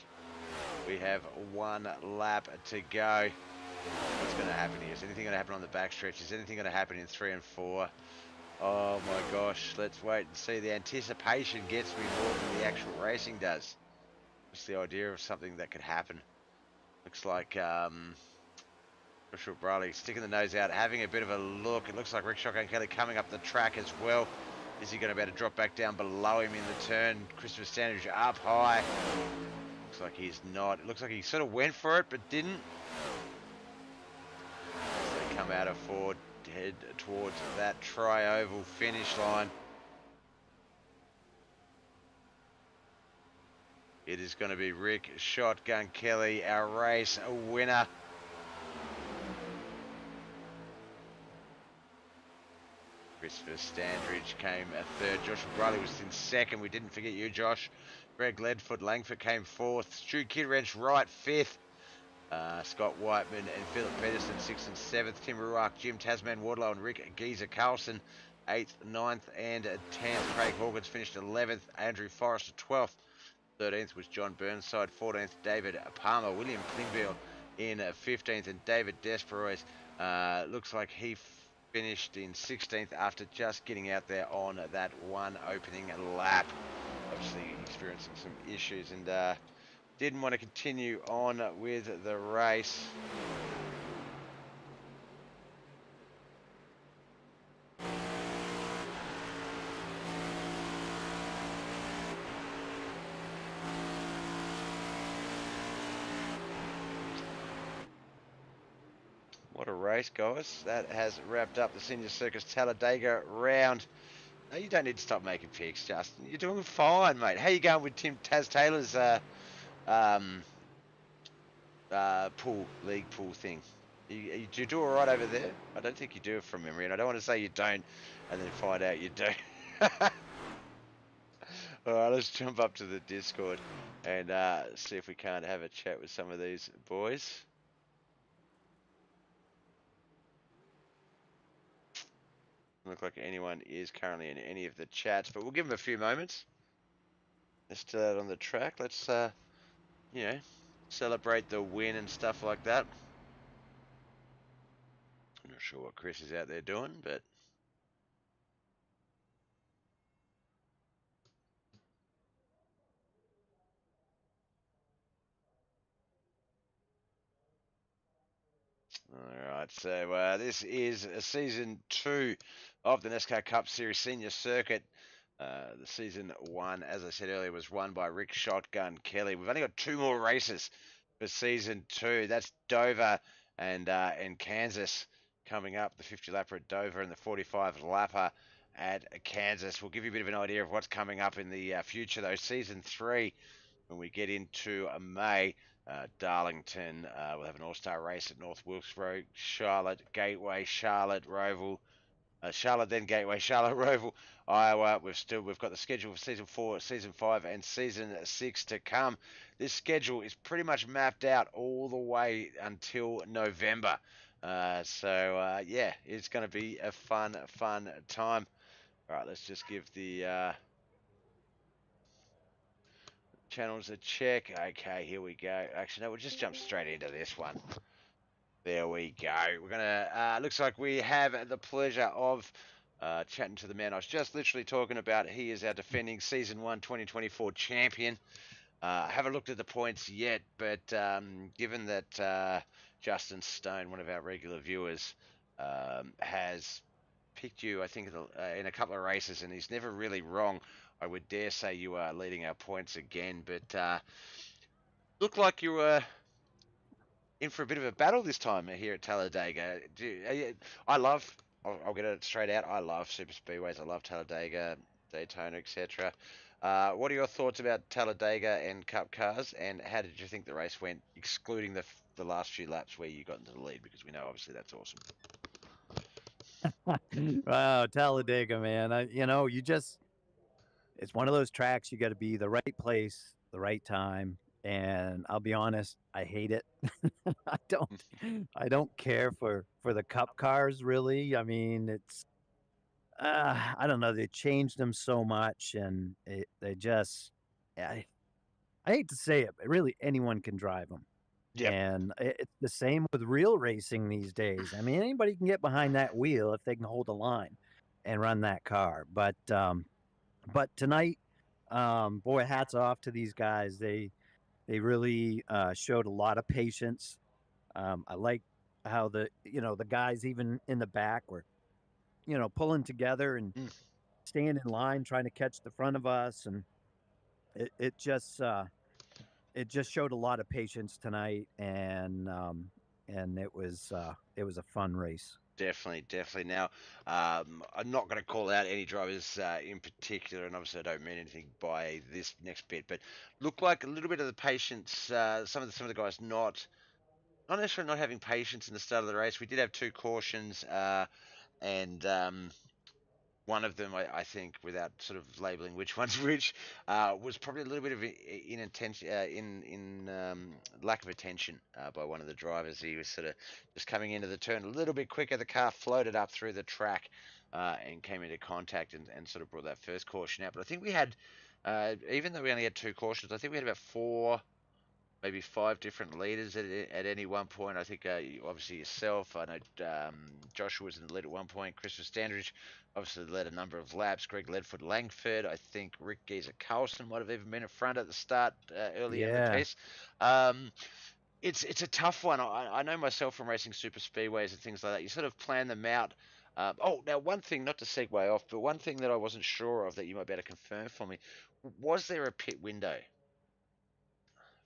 We have 1 lap to go. What's going to happen here? Is anything going to happen on the backstretch? Is anything going to happen in 3 and 4? Oh my gosh, let's wait and see. The anticipation gets me more than the actual racing does. What's the idea of something that could happen? Looks like Joshua Brawley sticking the nose out, having a bit of a look. It looks like Rick Shotgun Kelly coming up the track as well. Is he going to be able to drop back down below him in the turn? Christopher Standridge up high. Looks like he's not. It looks like he sort of went for it, but didn't. As they come out of 4, head towards that tri-oval finish line. It is going to be Rick Shotgun Kelly, our race winner. Christopher Standridge came third. Joshua Briley was in second. We didn't forget you, Josh. Greg Ledford Langford came fourth. Stu Kidwrench right fifth. Scott Whiteman and Philip Pedersen, 6th and 7th. Tim Ruark, Jim Tasman Wardlow, and Rick Geezer Carlson, 8th, 9th, and 10th. Craig Hawkins finished 11th. Andrew Forrester, 12th. 13th was John Burnside. 14th, David Palmer. William Klingbeil in 15th. And David Desperois looks like he finished in 16th after just getting out there on that one opening lap. Obviously experiencing some issues and didn't want to continue on with the race. What a race, guys. That has wrapped up the Senior Circus Talladega round. No, you don't need to stop making picks, Justin. You're doing fine, mate. How you going with Tim Taz Taylor's um, league pool thing? Do you do all right over there? I don't think you do it from memory, and I don't want to say you don't and then find out you do. All right, let's jump up to the Discord and see if we can't have a chat with some of these boys. Look like anyone is currently in any of the chats, but we'll give them a few moments. They're still out on the track. Let's, you know, celebrate the win and stuff like that. I'm not sure what Chris is out there doing, but all right. So this is season 2 of the NASCAR Cup Series Senior Circuit. The season 1, as I said earlier, was won by Rick Shotgun Kelly. We've only got 2 more races for season 2. That's Dover and Kansas coming up. The 50 lapper at Dover and the 45 lapper at Kansas. We'll give you a bit of an idea of what's coming up in the future, though. Season 3, when we get into May, Darlington will have an all-star race at North Wilkesboro, Charlotte, Gateway, Charlotte, Roval, Charlotte, then Gateway, Charlotte, Roval, Iowa. We've got the schedule for season 4, season 5, and season 6 to come. This schedule is pretty much mapped out all the way until November. Yeah, it's going to be a fun time. All right, let's just give the channels a check. Okay, here we go. Actually, no, we'll just jump straight into this one. There we go. We're gonna. Looks like we have the pleasure of chatting to the man I was just literally talking about. He is our defending season 1 2024 champion. I haven't looked at the points yet, but given that Justin Stone, one of our regular viewers, has picked you, I think, in a couple of races, and he's never really wrong. I would dare say you are leading our points again, but looked like you were in for a bit of a battle this time here at Talladega. I'll get it straight out. I love super speedways. I love Talladega, Daytona, etc. What are your thoughts about Talladega and Cup cars, and how did you think the race went, excluding the last few laps where you got into the lead? Because we know obviously that's awesome. Wow, Talladega, man. It's one of those tracks you got to be the right place, the right time. And I'll be honest, I hate it. I don't, I don't care for the cup cars really. I mean, I don't know. They changed them so much, and they just, I hate to say it, but really anyone can drive them. Yep. And it's the same with real racing these days. I mean, anybody can get behind that wheel if they can hold a line and run that car. But tonight, boy, hats off to these guys. They really showed a lot of patience. I like how the guys even in the back were pulling together and Mm. staying in line, trying to catch the front of us, and it it just uh, it just showed a lot of patience tonight, and it was a fun race. Definitely, definitely. Now, I'm not going to call out any drivers in particular, and obviously I don't mean anything by this next bit, but look like a little bit of the patience. Some of the guys not necessarily not having patience in the start of the race. We did have 2 cautions, and one of them, I think, without sort of labeling which one's which, was probably a little bit of inattention, in lack of attention by one of the drivers. He was sort of just coming into the turn a little bit quicker. The car floated up through the track and came into contact and sort of brought that first caution out. But I think we had, even though we only had two cautions, I think we had about four, maybe five different leaders at any one point. I think obviously yourself. I know Joshua was in the lead at one point. Chris Standridge obviously led a number of laps. Greg Ledford Langford. I think Rick Geezer Carlson might have even been in front at the start early in the Yeah. piece. It's a tough one. I know myself from racing super speedways and things like that. You sort of plan them out. Now one thing, not to segue off, but one thing that I wasn't sure of that you might be able to confirm for me, was there a pit window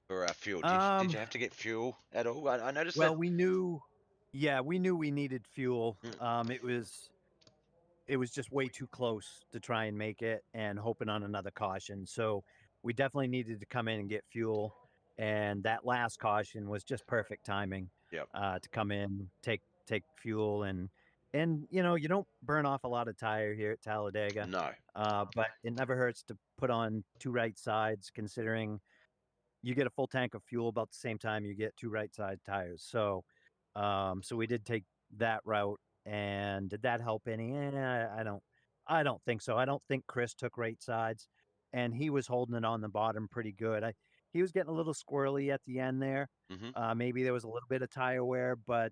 for fuel? Did Um, you have to get fuel at all? I noticed that. well, we knew, yeah, we knew we needed fuel. Mm, It was just way too close to try and make it and hoping on another caution. So we definitely needed to come in and get fuel. And that last caution was just perfect timing yep. to come in, take fuel, and you know, you don't burn off a lot of tire here at Talladega, No. but it never hurts to put on two right sides, considering you get a full tank of fuel about the same time you get two right side tires. So, so we did take that route, and did that help any? I don't think so. I don't think Chris took right sides, and he was holding it on the bottom pretty good. He was getting a little squirrely at the end there. Hmm. Maybe there was a little bit of tire wear, but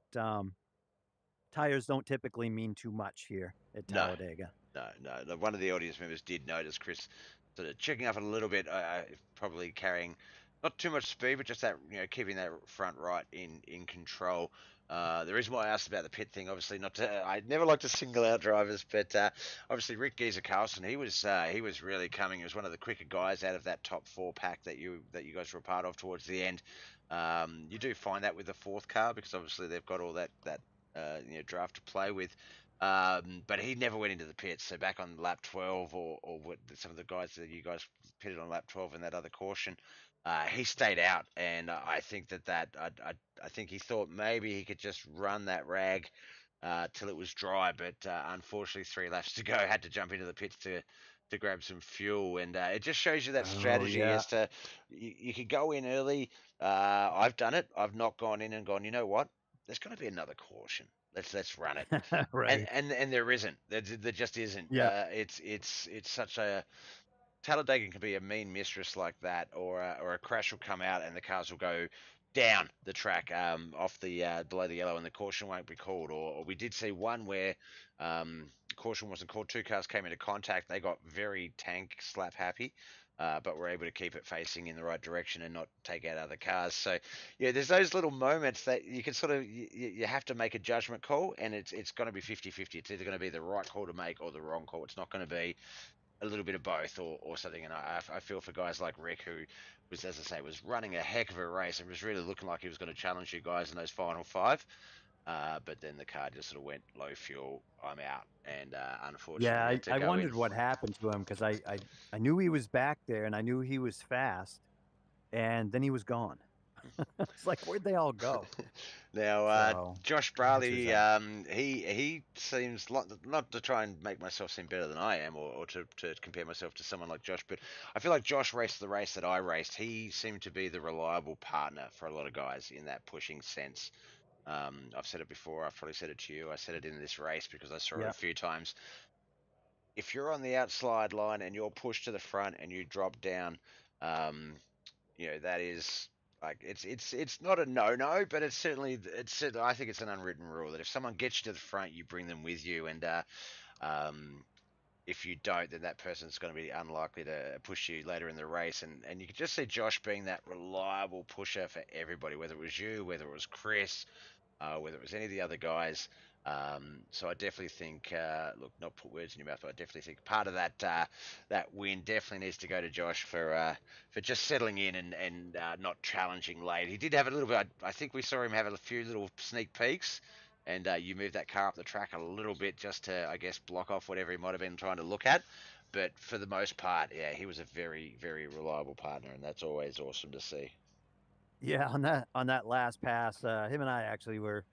tires don't typically mean too much here at No. Talladega. No. One of the audience members did notice Chris sort of checking up a little bit, probably carrying not too much speed, but just that, keeping that front right in control. The reason why I asked about the pit thing, obviously not to, I never like to single out drivers, but obviously Rick Geezer Carlson, he was really coming. He was one of the quicker guys out of that top four pack that you guys were a part of towards the end. You do find that with the fourth car because obviously they've got all that draft to play with. But he never went into the pits. So back on lap 12, or what some of the guys that you guys pitted on lap 12 in that other caution, he stayed out. And I think I think he thought maybe he could just run that rag till it was dry. But unfortunately, 3 laps to go, had to jump into the pits to grab some fuel. And it just shows you that Oh strategy yeah, as to you could go in early. I've done it. I've not gone in and gone, you know what? There's going to be another caution. Let's run it. And right. and there isn't. There just isn't. Yeah, It's such a, Talladega can be a mean mistress like that, or a crash will come out and the cars will go down the track, off the below the yellow, and the caution won't be called. Or we did see one where caution wasn't called. Two cars came into contact. They got very tank slap happy. But were able to keep it facing in the right direction and not take out other cars. So, yeah, there's those little moments that you can sort of, you have to make a judgment call, and it's going to be 50-50. It's either going to be the right call to make or the wrong call. It's not going to be a little bit of both, or something. And I feel for guys like Rick, who was, as I say, was running a heck of a race and was really looking like he was going to challenge you guys in those final five. But then the car just sort of went low fuel. I'm out, and yeah. unfortunately he had to I go in. wondered what happened to him because I knew he was back there and I knew he was fast, and then he was gone. It's like, where'd they all go? Now, So Josh the answer's Braley, out. he seems not to try and make myself seem better than I am, or to compare myself to someone like Josh, but I feel like Josh raced the race that I raced. He seemed to be the reliable partner for a lot of guys in that pushing sense. I've said it before. I've probably said it to you. I said it in this race because I saw it a Yeah, few times. If you're on the outside line and you're pushed to the front and you drop down, um, that is, like, it's not a no, but I think it's an unwritten rule that if someone gets you to the front, you bring them with you. And um, if you don't, then that person's going to be unlikely to push you later in the race. And you can just see Josh being that reliable pusher for everybody, whether it was you, whether it was Chris, whether it was any of the other guys. So I definitely think, look, not put words in your mouth, but I definitely think part of that win definitely needs to go to Josh for just settling in and not challenging late. He did have a little bit. I think we saw him have a few little sneak peeks, and you moved that car up the track a little bit just to, I guess, block off whatever he might have been trying to look at. But for the most part, yeah, he was a very, very reliable partner, and that's always awesome to see. yeah. On that last pass, him and I actually were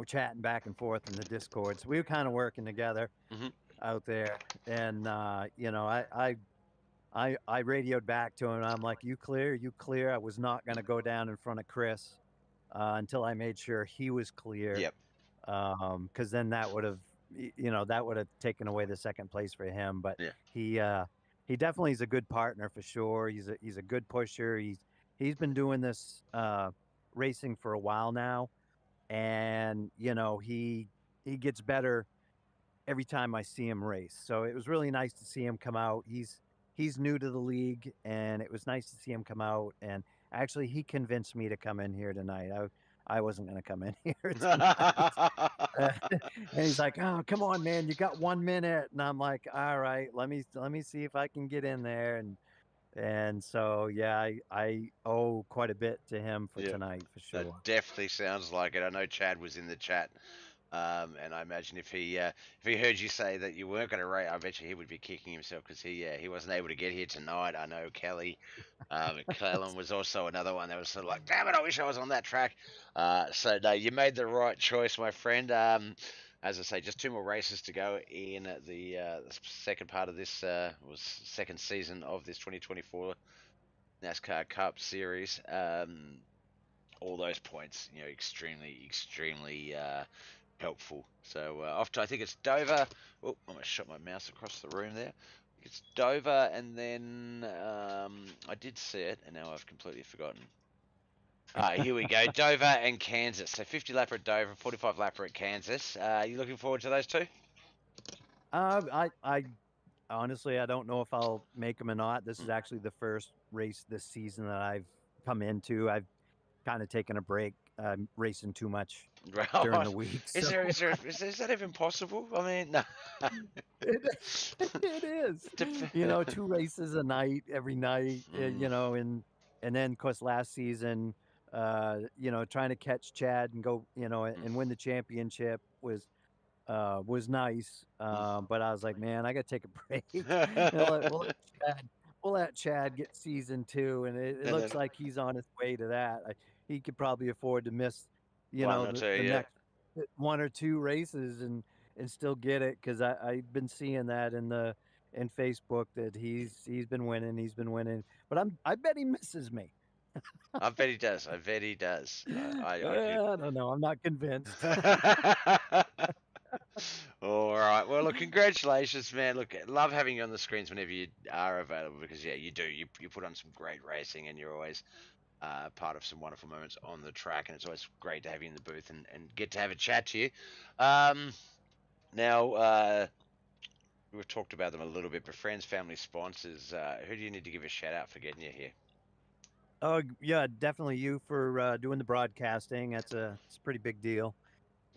chatting back and forth in the Discord, so we were kind of working together. Hmm. out there, and I radioed back to him. And I'm like, "You clear? You clear?" I was not going to go down in front of Chris until I made sure he was clear, Yep. because then that would have, that would have taken away the second place for him. But Yeah. he uh, he definitely is a good partner for sure. He's a good pusher. He's been doing this racing for a while now, and he gets better every time I see him race. So it was really nice to see him come out. He's new to the league, and it was nice to see him come out. And actually, he convinced me to come in here tonight. I wasn't going to come in here tonight. And he's like, "Oh, come on, man, you got 1 minute." And I'm like, "All right, let me see if I can get in there." And so yeah, I owe quite a bit to him for Yep. tonight for That sure. definitely sounds like it. I know Chad was in the chat, and I imagine if he heard you say that you weren't going to rate, I bet you he would be kicking himself because he wasn't able to get here tonight. I know Kelly, Clallam was also another one that was sort of like, damn it, I wish I was on that track. So no, you made the right choice, my friend. As I say, just two more races to go in the second part of this was second season of this 2024 NASCAR Cup Series. All those points, extremely helpful. So off to, I think it's Dover. Oh, I almost shot my mouse across the room there. It's Dover, and then I did see it, and now I've completely forgotten. Here we go, Dover and Kansas. So 50 lapper at Dover, 45 lapper at Kansas. You looking forward to those two? I honestly, I don't know if I'll make them or not. This is actually the first race this season that I've come into. I've kind of taken a break, racing too much during Right. the week. Is So there is there is that even possible? I mean, no. it, it is, two races a night every night, Mm. and then of course last season, trying to catch Chad and go, Mm. and win the championship was nice. But I was like, man, I got to take a break. Chad, we'll let Chad get season two, and it And then looks like he's on his way to that. He could probably afford to miss, one or two, the yeah. next one or two races and still get it because I've been seeing that in Facebook that he's been winning, but I bet he misses me. I bet he does. I bet he does. I could. I don't know. I'm not convinced. All right. Well, look, congratulations, man. Look, love having you on the screens whenever you are available because yeah, you do. You put on some great racing, and you're always part of some wonderful moments on the track, and it's always great to have you in the booth and get to have a chat to you. Um, now, we've talked about them a little bit, but friends, family, sponsors, who do you need to give a shout out for getting you here? Oh, yeah, definitely you for doing the broadcasting. It's a pretty big deal,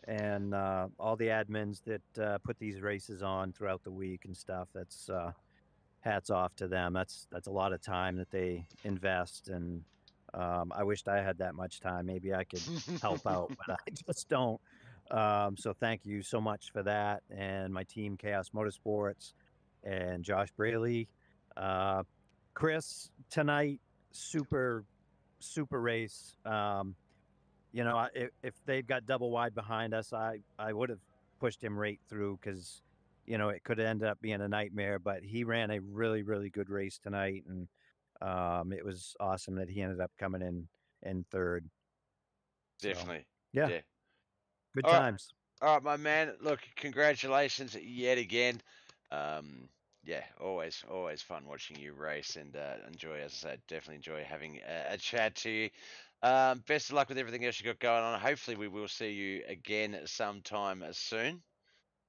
and all the admins that put these races on throughout the week and stuff. That's hats off to them. That's a lot of time that they invest, and I wished I had that much time. Maybe I could help out, but I just don't. So thank you so much for that, and my team, Chaos Motorsports, and Josh Braley, uh, Chris tonight. Super super race. If they'd got double wide behind us, I would have pushed him right through because, it could have ended up being a nightmare. But he ran a really really good race tonight, and it was awesome that he ended up coming in third. So Definitely. yeah, Yeah. good All right. times. All right, my man. Look, congratulations yet again. Um, yeah, always fun watching you race and enjoy, as I said, definitely enjoy having a chat to you. Best of luck with everything else you got going on. Hopefully, we will see you again sometime soon.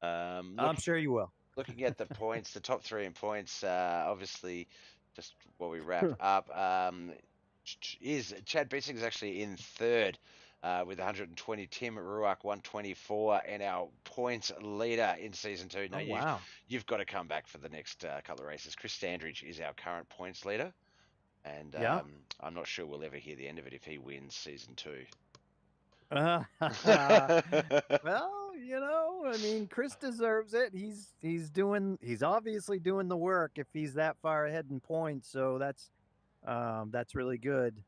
I'm Look, sure you will. looking at the points, the top three in points, obviously, just while we wrap up, is Chad Bissing is actually in third with 120. Tim Ruak 124, and our points leader in season two. Now Oh wow. you've got to come back for the next couple of races. Chris Standridge is our current points leader, and Yeah. I'm not sure we'll ever hear the end of it if he wins season two. Well, I mean, Chris deserves it. He's obviously doing the work if he's that far ahead in points. So that's really good.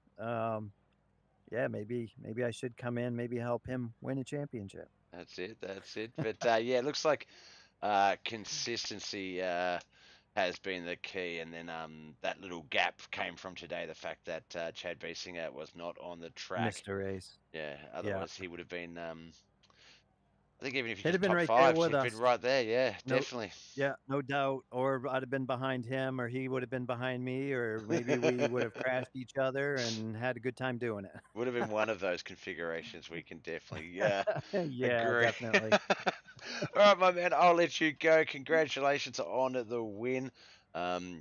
Yeah, maybe I should come in, maybe help him win a championship. That's it. That's it. But yeah, it looks like Consistency has been the key, and then that little gap came from today. The fact that Chad Biesinger was not on the track. Mr. Ace. Yeah, Yeah. otherwise he would have been. I think even if you He'd have just been top right there five, with he'd been us. right there. Yeah, No, definitely. yeah, no doubt. Or I'd have been behind him, or he would have been behind me, or maybe we would have crashed each other and had a good time doing Would have been one of those configurations. We can definitely it. Yeah, agree. definitely. All right, my man, I'll let you go. Congratulations on the win.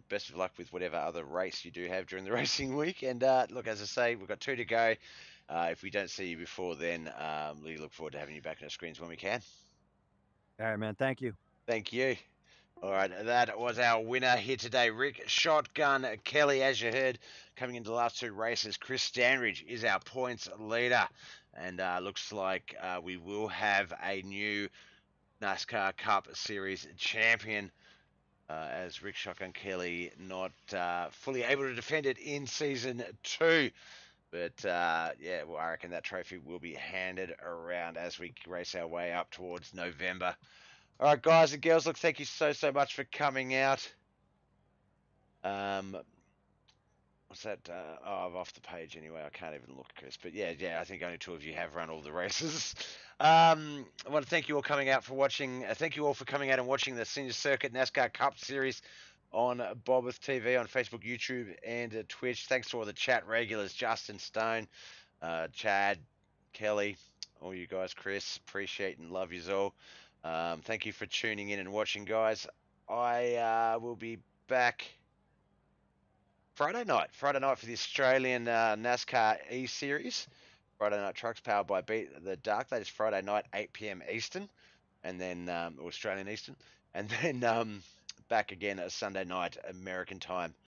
Best of luck with whatever other race you do have during the racing week. And look, as I say, we've got 2 to go. If we don't see you before then, we look forward to having you back on the screens when we can. All right, man. Thank you. Thank you. All right, that was our winner here today, Rick Shotgun Kelly. As you heard, coming into the last 2 races, Chris Stanridge is our points leader. And looks like we will have a new NASCAR Cup Series champion, as Rick Shotgun Kelly not fully able to defend it in Season 2. But yeah, well, I reckon that trophy will be handed around as we race our way up towards November. All right, guys and girls, look, thank you so much for coming out. What's that? Oh, I'm off the page anyway. I can't even look, Chris. But yeah, I think only 2 of you have run all the races. I want to thank you all coming out for watching. Thank you all for coming out and watching the Senior Circuit NASCAR Cup Series on Bobith TV on Facebook, YouTube, and Twitch. Thanks to all the chat regulars, Justin Stone, Chad, Kelly, all you guys, Chris. Appreciate and love you all. Thank you for tuning in and watching, guys. I will be back Friday night for the Australian NASCAR E Series. Friday Night Trucks powered by Beat the Dark. That is Friday night, 8 p.m. Eastern, and then Australian Eastern, and then back again Sunday night American time.